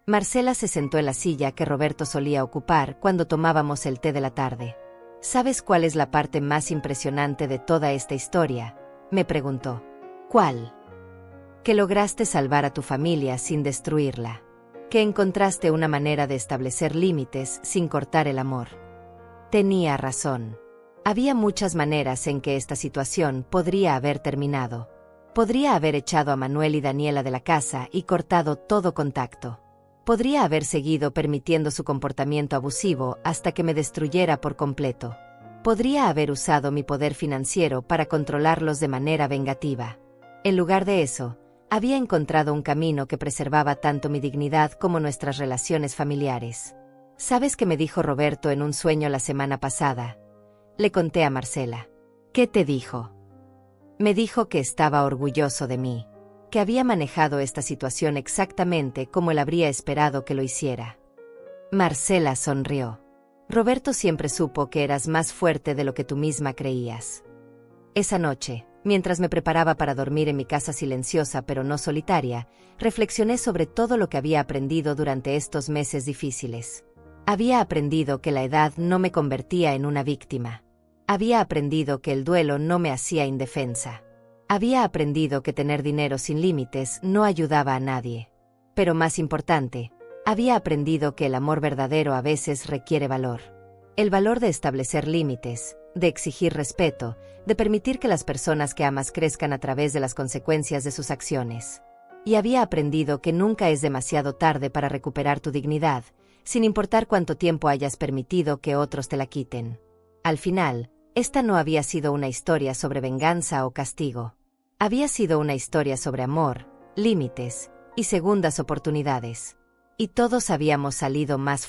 Marcela se sentó en la silla que Roberto solía ocupar cuando tomábamos el té de la tarde. «¿Sabes cuál es la parte más impresionante de toda esta historia?», me preguntó. «¿Cuál?». «Que lograste salvar a tu familia sin destruirla. Que encontraste una manera de establecer límites sin cortar el amor». Tenía razón. Había muchas maneras en que esta situación podría haber terminado. Podría haber echado a Manuel y Daniela de la casa y cortado todo contacto. Podría haber seguido permitiendo su comportamiento abusivo hasta que me destruyera por completo. Podría haber usado mi poder financiero para controlarlos de manera vengativa. En lugar de eso, había encontrado un camino que preservaba tanto mi dignidad como nuestras relaciones familiares. ¿Sabes qué me dijo Roberto en un sueño la semana pasada?, le conté a Marcela. «¿Qué te dijo?». Me dijo que estaba orgulloso de mí, que había manejado esta situación exactamente como él habría esperado que lo hiciera. Marcela sonrió. «Roberto siempre supo que eras más fuerte de lo que tú misma creías». Esa noche, mientras me preparaba para dormir en mi casa silenciosa pero no solitaria, reflexioné sobre todo lo que había aprendido durante estos meses difíciles. Había aprendido que la edad no me convertía en una víctima. Había aprendido que el duelo no me hacía indefensa. Había aprendido que tener dinero sin límites no ayudaba a nadie. Pero más importante, había aprendido que el amor verdadero a veces requiere valor. El valor de establecer límites, de exigir respeto, de permitir que las personas que amas crezcan a través de las consecuencias de sus acciones. Y había aprendido que nunca es demasiado tarde para recuperar tu dignidad, sin importar cuánto tiempo hayas permitido que otros te la quiten. Al final, esta no había sido una historia sobre venganza o castigo. Había sido una historia sobre amor, límites y segundas oportunidades. Y todos habíamos salido más